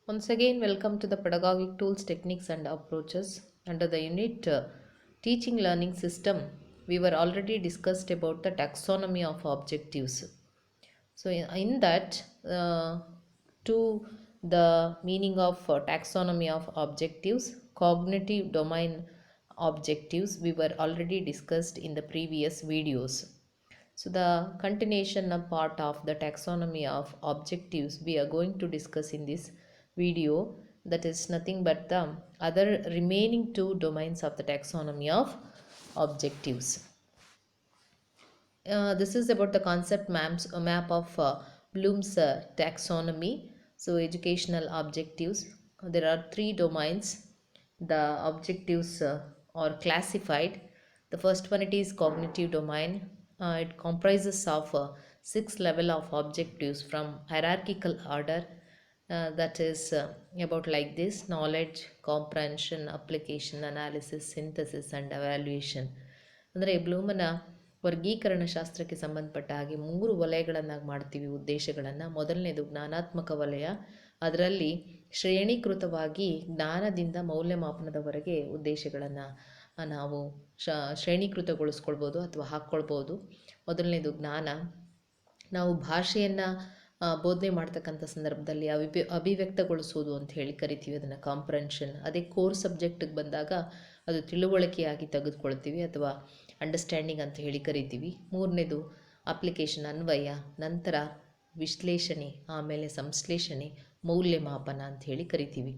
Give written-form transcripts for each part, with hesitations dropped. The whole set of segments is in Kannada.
Once again, welcome to the Pedagogic Tools, Techniques and Approaches. Under the unit Teaching Learning System, we were already discussed about the taxonomy of objectives. So, in that, to the meaning of taxonomy of objectives, cognitive domain objectives, we were already discussed in the previous videos. So, the continuation of part of the taxonomy of objectives we are going to discuss in this video, that is nothing but the other remaining two domains of the taxonomy of objectives. This is about the concept map of Bloom's taxonomy. So, educational objectives. There are three domains. The objectives are classified. The first one, it is cognitive domain. It comprises of six level of objectives from hierarchical order. That is about like this: knowledge, comprehension, application, analysis, synthesis, and evaluation. ಅಂದರೆ ಬ್ಲೂಮನ ವರ್ಗೀಕರಣ ಶಾಸ್ತ್ರಕ್ಕೆ ಸಂಬಂಧಪಟ್ಟ ಹಾಗೆ ಮೂರು ವಲಯಗಳನ್ನಾಗಿ ಮಾಡ್ತೀವಿ ಉದ್ದೇಶಗಳನ್ನು. ಮೊದಲನೇದು ಜ್ಞಾನಾತ್ಮಕ ವಲಯ, ಅದರಲ್ಲಿ ಶ್ರೇಣೀಕೃತವಾಗಿ ಜ್ಞಾನದಿಂದ ಮೌಲ್ಯಮಾಪನದವರೆಗೆ ಉದ್ದೇಶಗಳನ್ನು ನಾವು ಶ್ರೇಣೀಕೃತಗೊಳಿಸ್ಕೊಳ್ಬೋದು ಅಥವಾ ಹಾಕ್ಕೊಳ್ಬೋದು. ಮೊದಲನೇದು ಜ್ಞಾನ. ನಾವು ಭಾಷೆಯನ್ನು ಬೋಧನೆ ಮಾಡ್ತಕ್ಕಂಥ ಸಂದರ್ಭದಲ್ಲಿ ಅಭಿವ್ಯಕ್ತಗೊಳಿಸೋದು ಅಂತ ಹೇಳಿ ಕರಿತೀವಿ, ಅದನ್ನು ಕಾಂಪ್ರೆನ್ಷನ್. ಅದೇ ಕೋರ್ ಸಬ್ಜೆಕ್ಟಿಗೆ ಬಂದಾಗ ಅದು ತಿಳುವಳಿಕೆಯಾಗಿ ತೆಗೆದುಕೊಳ್ತೀವಿ ಅಥವಾ ಅಂಡರ್ಸ್ಟ್ಯಾಂಡಿಂಗ್ ಅಂತ ಹೇಳಿ ಕರಿತೀವಿ. ಮೂರನೇದು ಅಪ್ಲಿಕೇಶನ್, ಅನ್ವಯ, ನಂತರ ವಿಶ್ಲೇಷಣೆ, ಆಮೇಲೆ ಸಂಶ್ಲೇಷಣೆ, ಮೌಲ್ಯಮಾಪನ ಅಂತ ಹೇಳಿ ಕರಿತೀವಿ.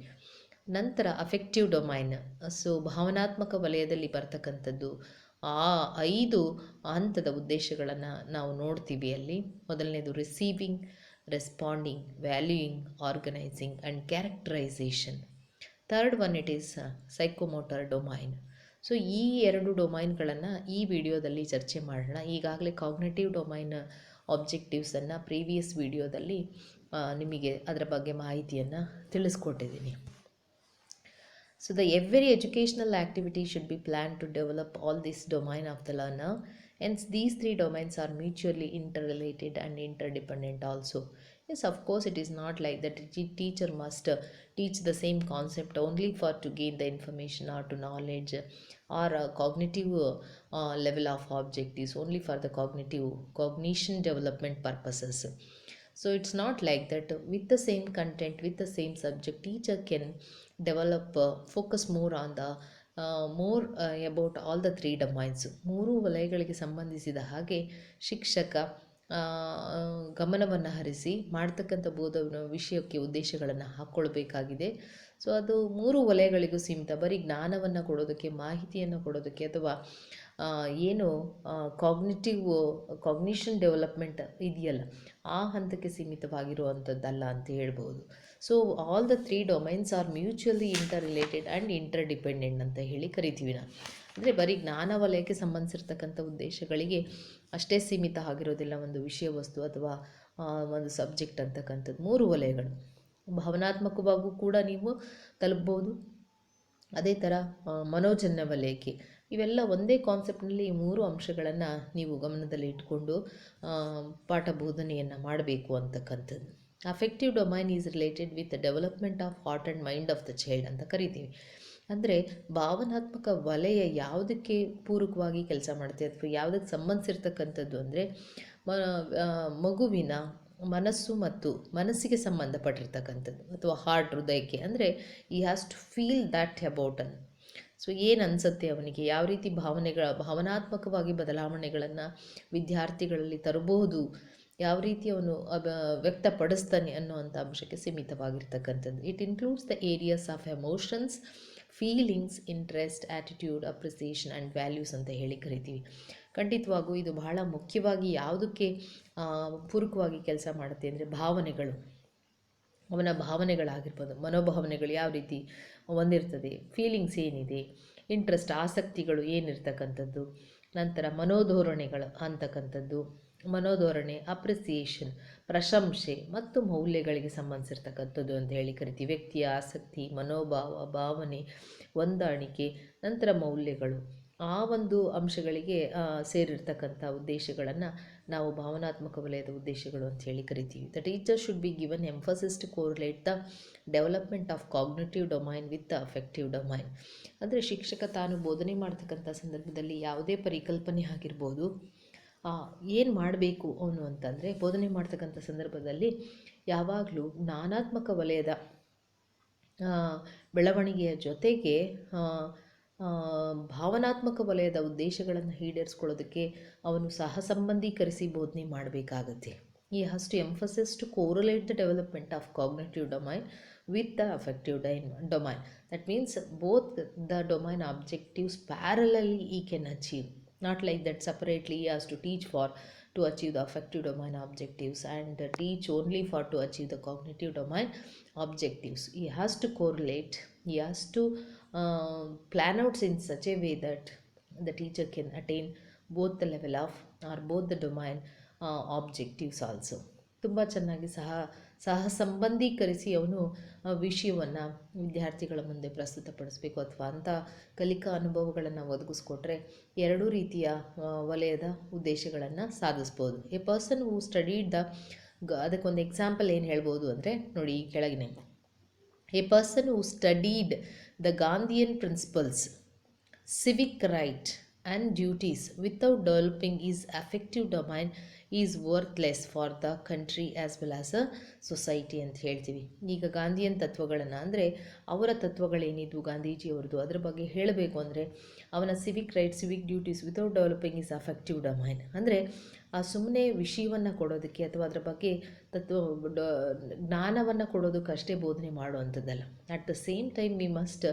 ನಂತರ ಅಫೆಕ್ಟಿವ್ ಡೊಮೈನ್. ಸೊ ಭಾವನಾತ್ಮಕ ವಲಯದಲ್ಲಿ ಬರ್ತಕ್ಕಂಥದ್ದು ಆ 5 ಹಂತದ ಉದ್ದೇಶಗಳನ್ನು ನಾವು ನೋಡ್ತೀವಿ ಅಲ್ಲಿ. ಮೊದಲನೇದು receiving, responding, valuing, organising and characterisation. Third one, it is psychomotor domain. So ಈ 2 ಡೊಮೈನ್ಗಳನ್ನು ಈ ವಿಡಿಯೋದಲ್ಲಿ ಚರ್ಚೆ ಮಾಡೋಣ. ಈಗಾಗಲೇ ಕಾಗ್ನಿಟಿವ್ ಡೊಮೈನ್ ಆಬ್ಜೆಕ್ಟಿವ್ಸನ್ನು ಪ್ರೀವಿಯಸ್ ವಿಡಿಯೋದಲ್ಲಿ ನಿಮಗೆ ಅದರ ಬಗ್ಗೆ ಮಾಹಿತಿಯನ್ನು ತಿಳಿಸ್ಕೊಟ್ಟಿದ್ದೀನಿ. So every educational activity should be planned to develop all this domain of the learner. Hence these 3 domains are mutually interrelated and interdependent also. Yes, of course, it is not like that teacher must teach the same concept only for to gain the information or to knowledge, or a cognitive level of objectives only for the cognition development purposes. So it's not like that. With the same content, with the same subject, teacher can develop focus more on the about all the 3 domains. ಮೂರು ವಲಯಗಳಿಗೆ ಸಂಬಂಧಿಸಿದ ಹಾಗೆ ಶಿಕ್ಷಕ ಗಮನವನ್ನು ಹರಿಸಿ ಮಾಡ್ತಕ್ಕಂಥ ವಿಷಯಕ್ಕೆ ಉದ್ದೇಶಗಳನ್ನು ಹಾಕ್ಕೊಳ್ಬೇಕಾಗಿದೆ. ಸೊ ಅದು 3 ವಲಯಗಳಿಗೂ ಸೀಮಿತ. ಬರೀ ಜ್ಞಾನವನ್ನು ಕೊಡೋದಕ್ಕೆ, ಮಾಹಿತಿಯನ್ನು ಕೊಡೋದಕ್ಕೆ, ಅಥವಾ ಏನು ಕಾಗ್ನಿಷನ್ ಡೆವಲಪ್ಮೆಂಟ್ ಇದೆಯಲ್ಲ ಆ ಹಂತಕ್ಕೆ ಸೀಮಿತವಾಗಿರುವಂಥದ್ದಲ್ಲ ಅಂತ ಹೇಳ್ಬೋದು. So all the 3 domains are mutually interrelated and interdependent ಅಂತ ಹೇಳಿ ಕರಿತೀವಿ ನಾವು. ಅಂದರೆ ಬರೀ ಜ್ಞಾನ ವಲಯಕ್ಕೆ ಸಂಬಂಧಿಸಿರ್ತಕ್ಕಂಥ ಉದ್ದೇಶಗಳಿಗೆ ಅಷ್ಟೇ ಸೀಮಿತ ಆಗಿರೋದಿಲ್ಲ ಒಂದು ವಿಷಯ ವಸ್ತು ಅಥವಾ ಒಂದು ಸಬ್ಜೆಕ್ಟ್ ಅಂತಕ್ಕಂಥದ್ದು. 3 ವಲಯಗಳು ಭಾವನಾತ್ಮಕವಾಗೂ ಕೂಡ ನೀವು ತಲುಪ್ಬೋದು. ಅದೇ ಥರ ಮನೋಜನ್ಯ ವಲಯಕ್ಕೆ, ಇವೆಲ್ಲ ಒಂದೇ ಕಾನ್ಸೆಪ್ಟ್ನಲ್ಲಿ ಈ 3 ಅಂಶಗಳನ್ನು ನೀವು ಗಮನದಲ್ಲಿ ಇಟ್ಕೊಂಡು ಪಾಠ ಬೋಧನೆಯನ್ನು ಮಾಡಬೇಕು ಅಂತಕ್ಕಂಥದ್ದು. Affective domain is related with the development of heart and mind of the child ಅಂತ ಕರಿತೀವಿ. ಅಂದರೆ ಭಾವನಾತ್ಮಕ ವಲಯ ಯಾವುದಕ್ಕೆ ಪೂರಕವಾಗಿ ಕೆಲಸ ಮಾಡುತ್ತೆ ಅಥವಾ ಯಾವುದಕ್ಕೆ ಸಂಬಂಧಿಸಿರ್ತಕ್ಕಂಥದ್ದು ಅಂದರೆ ಮಗುವಿನ ಮನಸ್ಸು ಮತ್ತು ಮನಸ್ಸಿಗೆ ಸಂಬಂಧಪಟ್ಟಿರ್ತಕ್ಕಂಥದ್ದು, ಅಥವಾ ಹಾರ್ಟ್, ಹೃದಯಕ್ಕೆ. ಅಂದರೆ ಈ has to feel that about ಅನ್. ಸೊ ಏನು ಅನಿಸುತ್ತೆ ಅವನಿಗೆ, ಯಾವ ರೀತಿ ಭಾವನಾತ್ಮಕವಾಗಿ ಬದಲಾವಣೆಗಳನ್ನು ವಿದ್ಯಾರ್ಥಿಗಳಲ್ಲಿ ತರಬಹುದು, ಯಾವ ರೀತಿ ಅವನು ವ್ಯಕ್ತಪಡಿಸ್ತಾನೆ ಅನ್ನುವಂಥ ಅಂಶಕ್ಕೆ ಸೀಮಿತವಾಗಿರ್ತಕ್ಕಂಥದ್ದು. It includes the areas of emotions, feelings, interest, attitude, appreciation and values ಅಂತ ಹೇಳಿ ಕರಿತೀವಿ. ಖಂಡಿತವಾಗೂ ಇದು ಬಹಳ ಮುಖ್ಯವಾಗಿ ಯಾವುದಕ್ಕೆ ಪೂರಕವಾಗಿ ಕೆಲಸ ಮಾಡುತ್ತೆ ಅಂದರೆ ಭಾವನೆಗಳು, ಅವನ ಭಾವನೆಗಳಾಗಿರ್ಬೋದು, ಮನೋಭಾವನೆಗಳು ಯಾವ ರೀತಿ ಹೊಂದಿರ್ತದೆ, ಫೀಲಿಂಗ್ಸ್ ಏನಿದೆ, ಇಂಟ್ರೆಸ್ಟ್, ಆಸಕ್ತಿಗಳು ಏನಿರ್ತಕ್ಕಂಥದ್ದು, ನಂತರ ಮನೋಧೋರಣೆಗಳು ಅಂತಕ್ಕಂಥದ್ದು, ಮನೋಧೋರಣೆ, ಅಪ್ರಿಸಿಯೇಷನ್, ಪ್ರಶಂಸೆ ಮತ್ತು ಮೌಲ್ಯಗಳಿಗೆ ಸಂಬಂಧಿಸಿರ್ತಕ್ಕಂಥದ್ದು ಅಂತ ಹೇಳಿ ಕರಿತೀವಿ. ವ್ಯಕ್ತಿಯ ಆಸಕ್ತಿ, ಮನೋಭಾವ, ಭಾವನೆ, ಹೊಂದಾಣಿಕೆ, ನಂತರ ಮೌಲ್ಯಗಳು, ಆ ಒಂದು ಅಂಶಗಳಿಗೆ ಸೇರಿರ್ತಕ್ಕಂಥ ಉದ್ದೇಶಗಳನ್ನು ನಾವು ಭಾವನಾತ್ಮಕ ವಲಯದ ಉದ್ದೇಶಗಳು ಅಂತ ಹೇಳಿ ಕರಿತೀವಿ. The teacher should be given emphasis to correlate the development of cognitive domain with the affective domain. ಅಂದರೆ ಶಿಕ್ಷಕ ತಾನು ಬೋಧನೆ ಮಾಡ್ತಕ್ಕಂಥ ಸಂದರ್ಭದಲ್ಲಿ ಯಾವುದೇ ಪರಿಕಲ್ಪನೆ ಆಗಿರ್ಬೋದು, ಏನು ಮಾಡಬೇಕು ಅವನು ಅಂತಂದರೆ, ಬೋಧನೆ ಮಾಡ್ತಕ್ಕಂಥ ಸಂದರ್ಭದಲ್ಲಿ ಯಾವಾಗಲೂ ಜ್ಞಾನಾತ್ಮಕ ವಲಯದ ಬೆಳವಣಿಗೆಯ ಜೊತೆಗೆ ಭಾವನಾತ್ಮಕ ವಲಯದ ಉದ್ದೇಶಗಳನ್ನು ಈಡೇರಿಸ್ಕೊಳ್ಳೋದಕ್ಕೆ ಅವನು ಸಹಸಂಬಂಧೀಕರಿಸಿ ಬೋಧನೆ ಮಾಡಬೇಕಾಗತ್ತೆ. ಈ has to emphasis to correlate the development of cognitive domain with the affective domain. That means both the domain objectives parallelly he can achieve, not like that separately he has to teach to achieve the affective domain objectives and teach only to achieve the cognitive domain objectives. He has to correlate, he has to plan out in such a way that the teacher can attain both the level of or both the domain objectives also. ತುಂಬ ಚೆನ್ನಾಗಿ ಸಹಸಂಬಂಧೀಕರಿಸಿ ಅವನು ವಿಷಯವನ್ನು ವಿದ್ಯಾರ್ಥಿಗಳ ಮುಂದೆ ಪ್ರಸ್ತುತಪಡಿಸಬೇಕು, ಅಥವಾ ಅಂಥ ಕಲಿಕಾ ಅನುಭವಗಳನ್ನು ಒದಗಿಸ್ಕೊಟ್ರೆ ಎರಡೂ ರೀತಿಯ ವಲಯದ ಉದ್ದೇಶಗಳನ್ನು ಸಾಧಿಸ್ಬೋದು. ಎ ಪರ್ಸನ್ ಹೂ ಸ್ಟಡೀಡ್ ಅದಕ್ಕೊಂದು ಎಕ್ಸಾಂಪಲ್ ಏನು ಹೇಳ್ಬೋದು ಅಂದರೆ ನೋಡಿ ಈ ಕೆಳಗಿನ. A person who studied the Gandhian principles, civic right and duties without developing his affective domain is worthless for the country as well as a society ಅಂತ ಹೇಳ್ತೀವಿ. ಈಗ ಗಾಂಧಿಯನ್ ತತ್ವಗಳನ್ನು ಅಂದರೆ ಅವರ ತತ್ವಗಳೇನಿದ್ವು ಗಾಂಧೀಜಿಯವ್ರದ್ದು, ಅದರ ಬಗ್ಗೆ ಹೇಳಬೇಕು ಅಂದರೆ ಅವನ Civic right, Civic duties without developing is affective domain ಅಂದರೆ ಆ ಸುಮ್ಮನೆ ವಿಷಯವನ್ನು ಕೊಡೋದಕ್ಕೆ ಅಥವಾ ಅದರ ಬಗ್ಗೆ ಜ್ಞಾನವನ್ನು ಕೊಡೋದಕ್ಕಷ್ಟೇ ಬೋಧನೆ ಮಾಡುವಂಥದ್ದಲ್ಲ. At the same time we must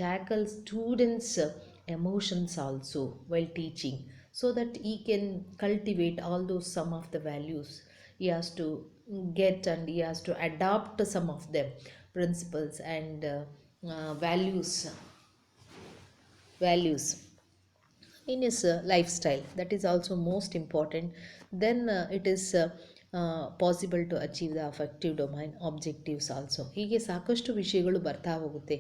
tackle students' emotions also while teaching, so that he can cultivate all those some of the values he has to get, and he has to adopt some of them principles and values in his lifestyle. That is also most important. Then it is possible to achieve the affective domain objectives also. ಹೀಗೆ ಸಾಕಷ್ಟು ವಿಷಯಗಳು ಬರ್ತಾ ಹೋಗುತ್ತೆ.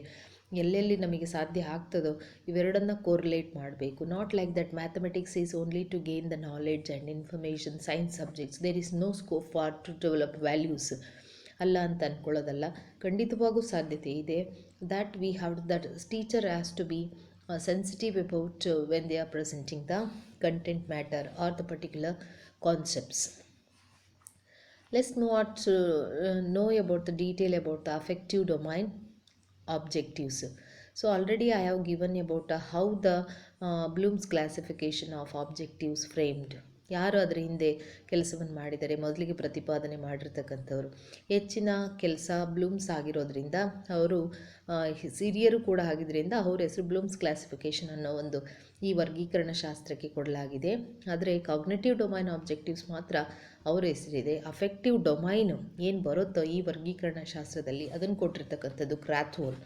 ಎಲ್ಲೆಲ್ಲಿ ನಮಗೆ ಸಾಧ್ಯ ಆಗ್ತದೋ ಇವೆರಡನ್ನು ಕೋರಿಲೇಟ್ ಮಾಡಬೇಕು. Not like that mathematics is only to gain the knowledge and information, science subjects there is no scope for to develop values ಅಲ್ಲ ಅಂತ ಅಂದ್ಕೊಳ್ಳೋದಲ್ಲ. ಖಂಡಿತವಾಗೂ ಸಾಧ್ಯತೆ ಇದೆ. That we have that teacher has to be sensitive about when they are presenting the content matter or the particular concepts. Let's know about the detail about the affective domain objectives. So already I have given about how the Bloom's classification of objectives framed. ಯಾರು ಅದರ ಹಿಂದೆ ಕೆಲಸವನ್ನು ಮಾಡಿದ್ದಾರೆ, ಮೊದಲಿಗೆ ಪ್ರತಿಪಾದನೆ ಮಾಡಿರ್ತಕ್ಕಂಥವ್ರು. ಹೆಚ್ಚಿನ ಕೆಲಸ ಬ್ಲೂಮ್ಸ್ ಆಗಿರೋದ್ರಿಂದ, ಅವರು ಹಿರಿಯರು ಕೂಡ ಆಗಿದ್ದರಿಂದ ಅವ್ರ ಹೆಸರು ಬ್ಲೂಮ್ಸ್ ಕ್ಲಾಸಿಫಿಕೇಷನ್ ಅನ್ನೋ ಒಂದು ಈ ವರ್ಗೀಕರಣ ಶಾಸ್ತ್ರಕ್ಕೆ ಕೊಡಲಾಗಿದೆ. ಆದರೆ ಕಾಗ್ನಿಟಿವ್ ಡೊಮೈನ್ ಆಬ್ಜೆಕ್ಟಿವ್ಸ್ ಮಾತ್ರ ಅವರ ಹೆಸರಿದೆ. ಅಫೆಕ್ಟಿವ್ ಡೊಮೈನು ಏನು ಬರುತ್ತೋ ಈ ವರ್ಗೀಕರಣ ಶಾಸ್ತ್ರದಲ್ಲಿ ಅದನ್ನು ಕೊಟ್ಟಿರ್ತಕ್ಕಂಥದ್ದು Krathwohl.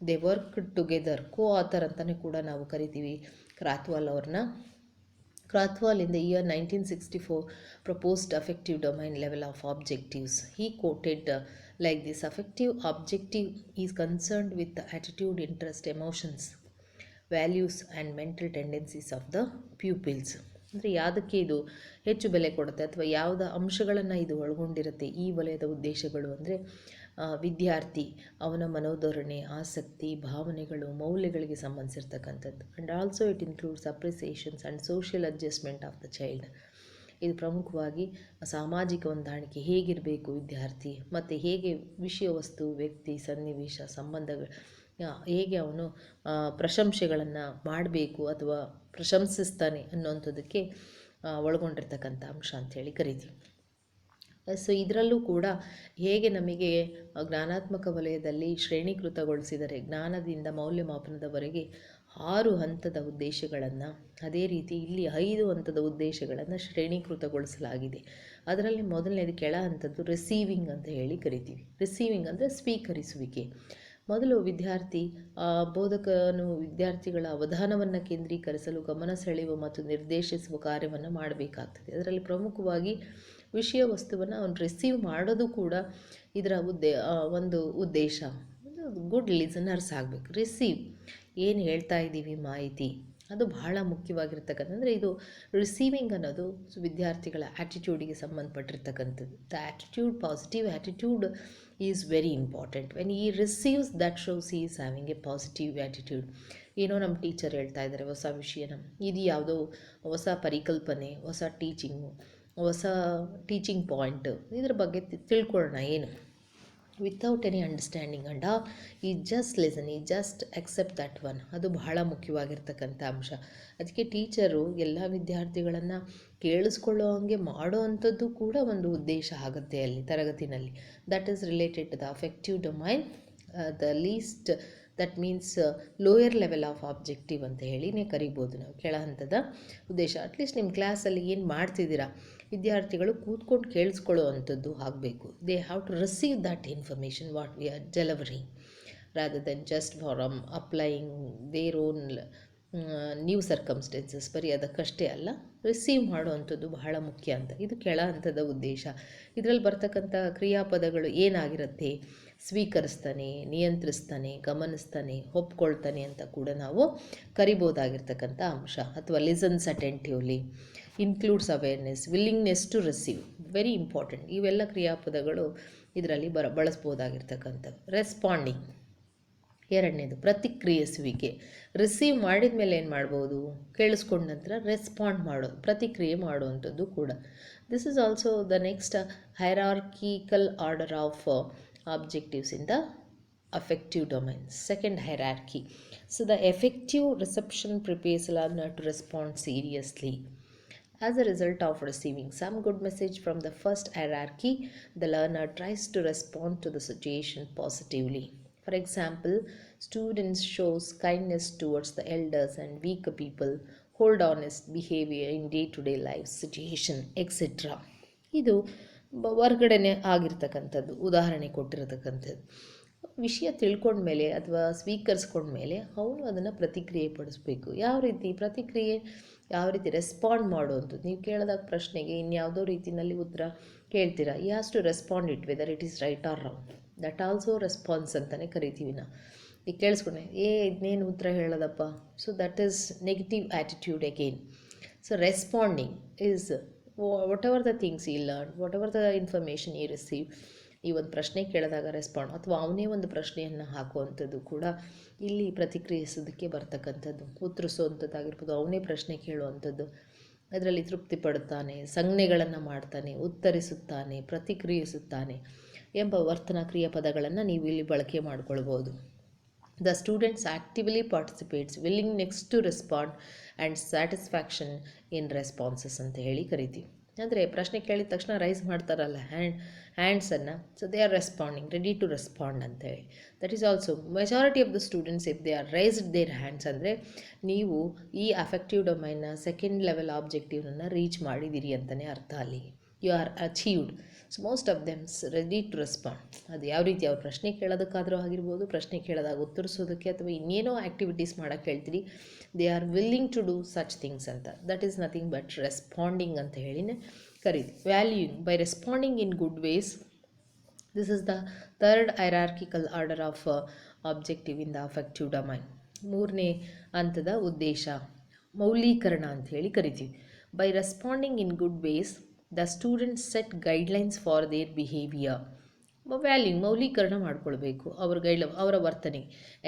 They work together, co author ಅಂತಲೇ ಕೂಡ ನಾವು ಕರಿತೀವಿ ಕ್ರಾಥ್ವಾಲ್ ಅವ್ರನ್ನ. Krathwal in the year 1964 proposed affective domain level of objectives. He quoted like this: affective objective is concerned with the attitude, interest, emotions, values and mental tendencies of the pupils. ಅಂದರೆ ಯಾವುದಕ್ಕೆ ಇದು ಹೆಚ್ಚು ಬೆಲೆ ಕೊಡುತ್ತೆ ಅಥವಾ ಯಾವುದ ಅಂಶಗಳನ್ನು ಇದು ಒಳಗೊಂಡಿರುತ್ತೆ ಈ ವಲಯದ ಉದ್ದೇಶಗಳು ಅಂದರೆ ವಿದ್ಯಾರ್ಥಿ ಅವನ ಮನೋಧೋರಣೆ, ಆಸಕ್ತಿ, ಭಾವನೆಗಳು, ಮೌಲ್ಯಗಳಿಗೆ ಸಂಬಂಧಿಸಿರ್ತಕ್ಕಂಥದ್ದು. And also it includes appreciations and social adjustment of the child. ಇದು ಪ್ರಮುಖವಾಗಿ ಸಾಮಾಜಿಕ ಹೊಂದಾಣಿಕೆ ಹೇಗಿರಬೇಕು ವಿದ್ಯಾರ್ಥಿ, ಮತ್ತು ಹೇಗೆ ವಿಷಯ ವಸ್ತು, ವ್ಯಕ್ತಿ, ಸನ್ನಿವೇಶ, ಸಂಬಂಧಗಳು ಹೇಗೆ ಅವನು ಪ್ರಶಂಸೆಗಳನ್ನು ಮಾಡಬೇಕು ಅಥವಾ ಪ್ರಶಂಸಿಸ್ತಾನೆ ಅನ್ನೋಂಥದ್ದಕ್ಕೆ ಒಳಗೊಂಡಿರ್ತಕ್ಕಂಥ ಅಂಶ ಅಂಥೇಳಿ ಕರಿತೀವಿ. ಸೊ ಇದರಲ್ಲೂ ಕೂಡ ಹೇಗೆ ನಮಗೆ ಜ್ಞಾನಾತ್ಮಕ ವಲಯದಲ್ಲಿ ಶ್ರೇಣೀಕೃತಗೊಳಿಸಿದರೆ ಜ್ಞಾನದಿಂದ ಮೌಲ್ಯಮಾಪನದವರೆಗೆ 6 ಹಂತದ ಉದ್ದೇಶಗಳನ್ನು, ಅದೇ ರೀತಿ ಇಲ್ಲಿ 5 ಹಂತದ ಉದ್ದೇಶಗಳನ್ನು ಶ್ರೇಣೀಕೃತಗೊಳಿಸಲಾಗಿದೆ. ಅದರಲ್ಲಿ ಮೊದಲನೇದು ಕೆಳ ಹಂತದ್ದು ರಿಸೀವಿಂಗ್ ಅಂತ ಹೇಳಿ ಕರಿತೀವಿ. ರಿಸೀವಿಂಗ್ ಅಂದರೆ ಸ್ವೀಕರಿಸುವಿಕೆ. ಮೊದಲು ಬೋಧಕನು ವಿದ್ಯಾರ್ಥಿಗಳ ಅವಧಾನವನ್ನು ಕೇಂದ್ರೀಕರಿಸಲು ಗಮನ ಸೆಳೆಯುವ ಮತ್ತು ನಿರ್ದೇಶಿಸುವ ಕಾರ್ಯವನ್ನು ಮಾಡಬೇಕಾಗ್ತದೆ. ಅದರಲ್ಲಿ ಪ್ರಮುಖವಾಗಿ ವಿಷಯ ವಸ್ತುವನ್ನು ಅವನು ರಿಸೀವ್ ಮಾಡೋದು ಕೂಡ ಇದರ ಒಂದು ಉದ್ದೇಶ. ಗುಡ್ ಲಿಸನರ್ಸ್ ಆಗಬೇಕು. ರಿಸೀವ್ ಏನು ಹೇಳ್ತಾ ಇದ್ದೀವಿ ಮಾಹಿತಿ, ಅದು ಬಹಳ ಮುಖ್ಯವಾಗಿರ್ತಕ್ಕಂಥ, ಅಂದರೆ ಇದು ರಿಸೀವಿಂಗ್ ಅನ್ನೋದು ವಿದ್ಯಾರ್ಥಿಗಳ ಆ್ಯಟಿಟ್ಯೂಡಿಗೆ ಸಂಬಂಧಪಟ್ಟಿರ್ತಕ್ಕಂಥದ್ದು. The attitude, positive attitude is very important. When he receives that shows he is having a positive attitude. ಏನೋ ನಮ್ಮ ಟೀಚರ್ ಹೇಳ್ತಾ ಇದ್ದಾರೆ ಹೊಸ ವಿಷಯನ, ಇದು ಯಾವುದೋ ಹೊಸ ಪರಿಕಲ್ಪನೆ, ಹೊಸ ಟೀಚಿಂಗು, ಹೊಸ ಟೀಚಿಂಗ್ ಪಾಯಿಂಟ್, ಇದ್ರ ಬಗ್ಗೆ ತಿಳ್ಕೊಳ್ಳೋಣ ಏನು, ವಿತೌಟ್ ಎನಿ ಅಂಡರ್ಸ್ಟ್ಯಾಂಡಿಂಗ್ ಅಂಡ್ ಈ ಜಸ್ಟ್ ಲಿಸನ್, ಈ ಜಸ್ಟ್ ಅಕ್ಸೆಪ್ಟ್ ದಟ್ ಒನ್. ಅದು ಬಹಳ ಮುಖ್ಯವಾಗಿರ್ತಕ್ಕಂಥ ಅಂಶ. ಅದಕ್ಕೆ ಟೀಚರು ಎಲ್ಲ ವಿದ್ಯಾರ್ಥಿಗಳನ್ನು ಕೇಳಿಸ್ಕೊಳ್ಳೋ ಹಂಗೆ ಮಾಡೋ ಅಂಥದ್ದು ಕೂಡ ಒಂದು ಉದ್ದೇಶ ಆಗುತ್ತೆ ಅಲ್ಲಿ ತರಗತಿನಲ್ಲಿ. That is related to the affective domain, the least, that means lower level of objective ಅಂತ ಹೇಳಿನೇ ಕರಿಬೋದು ನಾವು, ಕೆಳ ಹಂತದ ಉದ್ದೇಶ. ಅಟ್ಲೀಸ್ಟ್ ನಿಮ್ಮ ಕ್ಲಾಸಲ್ಲಿ ಏನು ಮಾಡ್ತಿದ್ದೀರಾ, ವಿದ್ಯಾರ್ಥಿಗಳು ಕೂತ್ಕೊಂಡು ಕೇಳಿಸ್ಕೊಳ್ಳೋ ಅಂಥದ್ದು ಆಗಬೇಕು. They have to receive that information what we are delivering, rather than just for applying their own new circumstances. ಬರೀ ಅದಕ್ಕಷ್ಟೇ ಅಲ್ಲ, ರಿಸೀವ್ ಮಾಡುವಂಥದ್ದು ಬಹಳ ಮುಖ್ಯ ಅಂತ. ಇದು ಕೆಳ ಹಂತದ ಉದ್ದೇಶ. ಇದರಲ್ಲಿ ಬರ್ತಕ್ಕಂಥ ಕ್ರಿಯಾಪದಗಳು ಏನಾಗಿರುತ್ತೆ, ಸ್ವೀಕರಿಸ್ತಾನೆ, ನಿಯಂತ್ರಿಸ್ತಾನೆ, ಗಮನಿಸ್ತಾನೆ, ಒಪ್ಕೊಳ್ತಾನೆ ಅಂತ ಕೂಡ ನಾವು ಕರಿಬೋದಾಗಿರ್ತಕ್ಕಂಥ ಅಂಶ. ಅಥವಾ listens attentively, includes awareness, willingness to receive, very important. ಇವೆಲ್ಲ ಕ್ರಿಯಾಪದಗಳು ಇದರಲ್ಲಿ ಬಳಸ್ಬೋದಾಗಿರ್ತಕ್ಕಂಥದ್ದು. ರೆಸ್ಪಾಂಡಿಂಗ್ ಎರಡನೇದು, ಪ್ರತಿಕ್ರಿಯಿಸುವಿಕೆ. ರಿಸೀವ್ ಮಾಡಿದ ಮೇಲೆ ಏನು ಮಾಡ್ಬೋದು, ಕೇಳಿಸ್ಕೊಂಡ ನಂತರ ರೆಸ್ಪಾಂಡ್ ಮಾಡೋದು, ಪ್ರತಿಕ್ರಿಯೆ ಮಾಡುವಂಥದ್ದು ಕೂಡ. This is also the next hierarchical order of objectives in the affective domain. Second hierarchy. So the effective reception prepares a learner to respond seriously. As a result of receiving some good message from the first hierarchy, the learner tries to respond to the situation positively. For example, students shows kindness towards the elders and weaker people, hold honest behavior in day-to-day life situation, etc. ಇದು ಹೊರ್ಗಡೆನೆ ಆಗಿರ್ತಕ್ಕಂಥದ್ದು, ಉದಾಹರಣೆ ಕೊಟ್ಟಿರತಕ್ಕಂಥದ್ದು. ವಿಷಯ ತಿಳ್ಕೊಂಡ್ಮೇಲೆ ಅಥವಾ ಸ್ವೀಕರಿಸ್ಕೊಂಡ್ಮೇಲೆ ಅವನು ಅದನ್ನು ಪ್ರತಿಕ್ರಿಯೆ ಪಡಿಸ್ಬೇಕು. ಯಾವ ರೀತಿ ಪ್ರತಿಕ್ರಿಯೆ, ಯಾವ ರೀತಿ ರೆಸ್ಪಾಂಡ್ ಮಾಡುವಂಥದ್ದು. ನೀವು ಕೇಳಿದಾಗ ಪ್ರಶ್ನೆಗೆ ಇನ್ಯಾವುದೋ ರೀತಿಯಲ್ಲಿ ಉತ್ತರ ಕೇಳ್ತೀರಾ, he has to respond it whether it is right or wrong. That also response ಅಂತಲೇ ಕರಿತೀವಿ ನಾವು. ಈಗ ಕೇಳಿಸ್ಕೊಂಡೆ, ಇದನ್ನೇನು ಉತ್ತರ ಹೇಳೋದಪ್ಪ, so that is negative attitude again. So responding is whatever the things he learned, whatever the information he received. ಈ ಒಂದು ಪ್ರಶ್ನೆ ಕೇಳಿದಾಗ ರೆಸ್ಪಾಂಡ್, ಅಥವಾ ಅವನೇ ಒಂದು ಪ್ರಶ್ನೆಯನ್ನು ಹಾಕುವಂಥದ್ದು ಕೂಡ ಇಲ್ಲಿ ಪ್ರತಿಕ್ರಿಯಿಸೋದಕ್ಕೆ ಬರ್ತಕ್ಕಂಥದ್ದು. ಉತ್ತರಿಸುವಂಥದ್ದಾಗಿರ್ಬೋದು, ಅವನೇ ಪ್ರಶ್ನೆ ಕೇಳುವಂಥದ್ದು, ಅದರಲ್ಲಿ ತೃಪ್ತಿ ಪಡುತ್ತಾನೆ, ಸಂಜ್ಞೆಗಳನ್ನು ಮಾಡ್ತಾನೆ, ಉತ್ತರಿಸುತ್ತಾನೆ, ಪ್ರತಿಕ್ರಿಯಿಸುತ್ತಾನೆ ಎಂಬ ವರ್ತನಾ ಕ್ರಿಯಾಪದಗಳನ್ನು ನೀವು ಇಲ್ಲಿ ಬಳಕೆ ಮಾಡ್ಕೊಳ್ಬೋದು. The students actively participates, willingness to respond and satisfaction in responses ಅಂತ ಹೇಳಿ ಕರಿತೀವಿ. ಅಂದರೆ ಪ್ರಶ್ನೆ ಕೇಳಿದ ತಕ್ಷಣ ರೈಸ್ ಮಾಡ್ತಾರಲ್ಲ ಹ್ಯಾಂಡ್ಸನ್ನು, so they are responding, ready to respond ಅಂತೇಳಿ. That is also majority of the students if they are raised their hands, ಅಂದರೆ ನೀವು ಈ ಅಫೆಕ್ಟಿವ್ ಡೊಮೈನ್ನ ಸೆಕೆಂಡ್ ಲೆವೆಲ್ ಆಬ್ಜೆಕ್ಟಿವ್ನ ರೀಚ್ ಮಾಡಿದ್ದೀರಿ ಅಂತಲೇ ಅರ್ಥ. ಅಲ್ಲಿ you are achieved. So most of them's ready to respond. ಅದು ಯಾವ ರೀತಿ, ಅವ್ರು ಪ್ರಶ್ನೆ ಕೇಳೋದಕ್ಕಾದರೂ ಆಗಿರ್ಬೋದು, ಪ್ರಶ್ನೆ ಕೇಳಿದಾಗ ಉತ್ತರಿಸೋದಕ್ಕೆ, ಅಥವಾ ಇನ್ನೇನೋ ಆ್ಯಕ್ಟಿವಿಟೀಸ್ ಮಾಡೋಕ್ಕೆ ಹೇಳ್ತೀರಿ, they are willing to do such things ಅಂತ. That is nothing but responding ಅಂತ ಹೇಳಿನೇ ಕರೀತೀವಿ. Valuing by responding in good ways. This is the third hierarchical order of objective in the affective domain. ಮೂರನೇ ಹಂತದ ಉದ್ದೇಶ ಮೌಲ್ಯೀಕರಣ ಅಂತ ಹೇಳಿ ಕರಿತೀವಿ. By responding in good ways the students set guidelines for their behaviour. Valuing, ಮೌಲ್ಯೀಕರಣ ಮಾಡ್ಕೊಳ್ಬೇಕು ಅವರ ವರ್ತನೆ.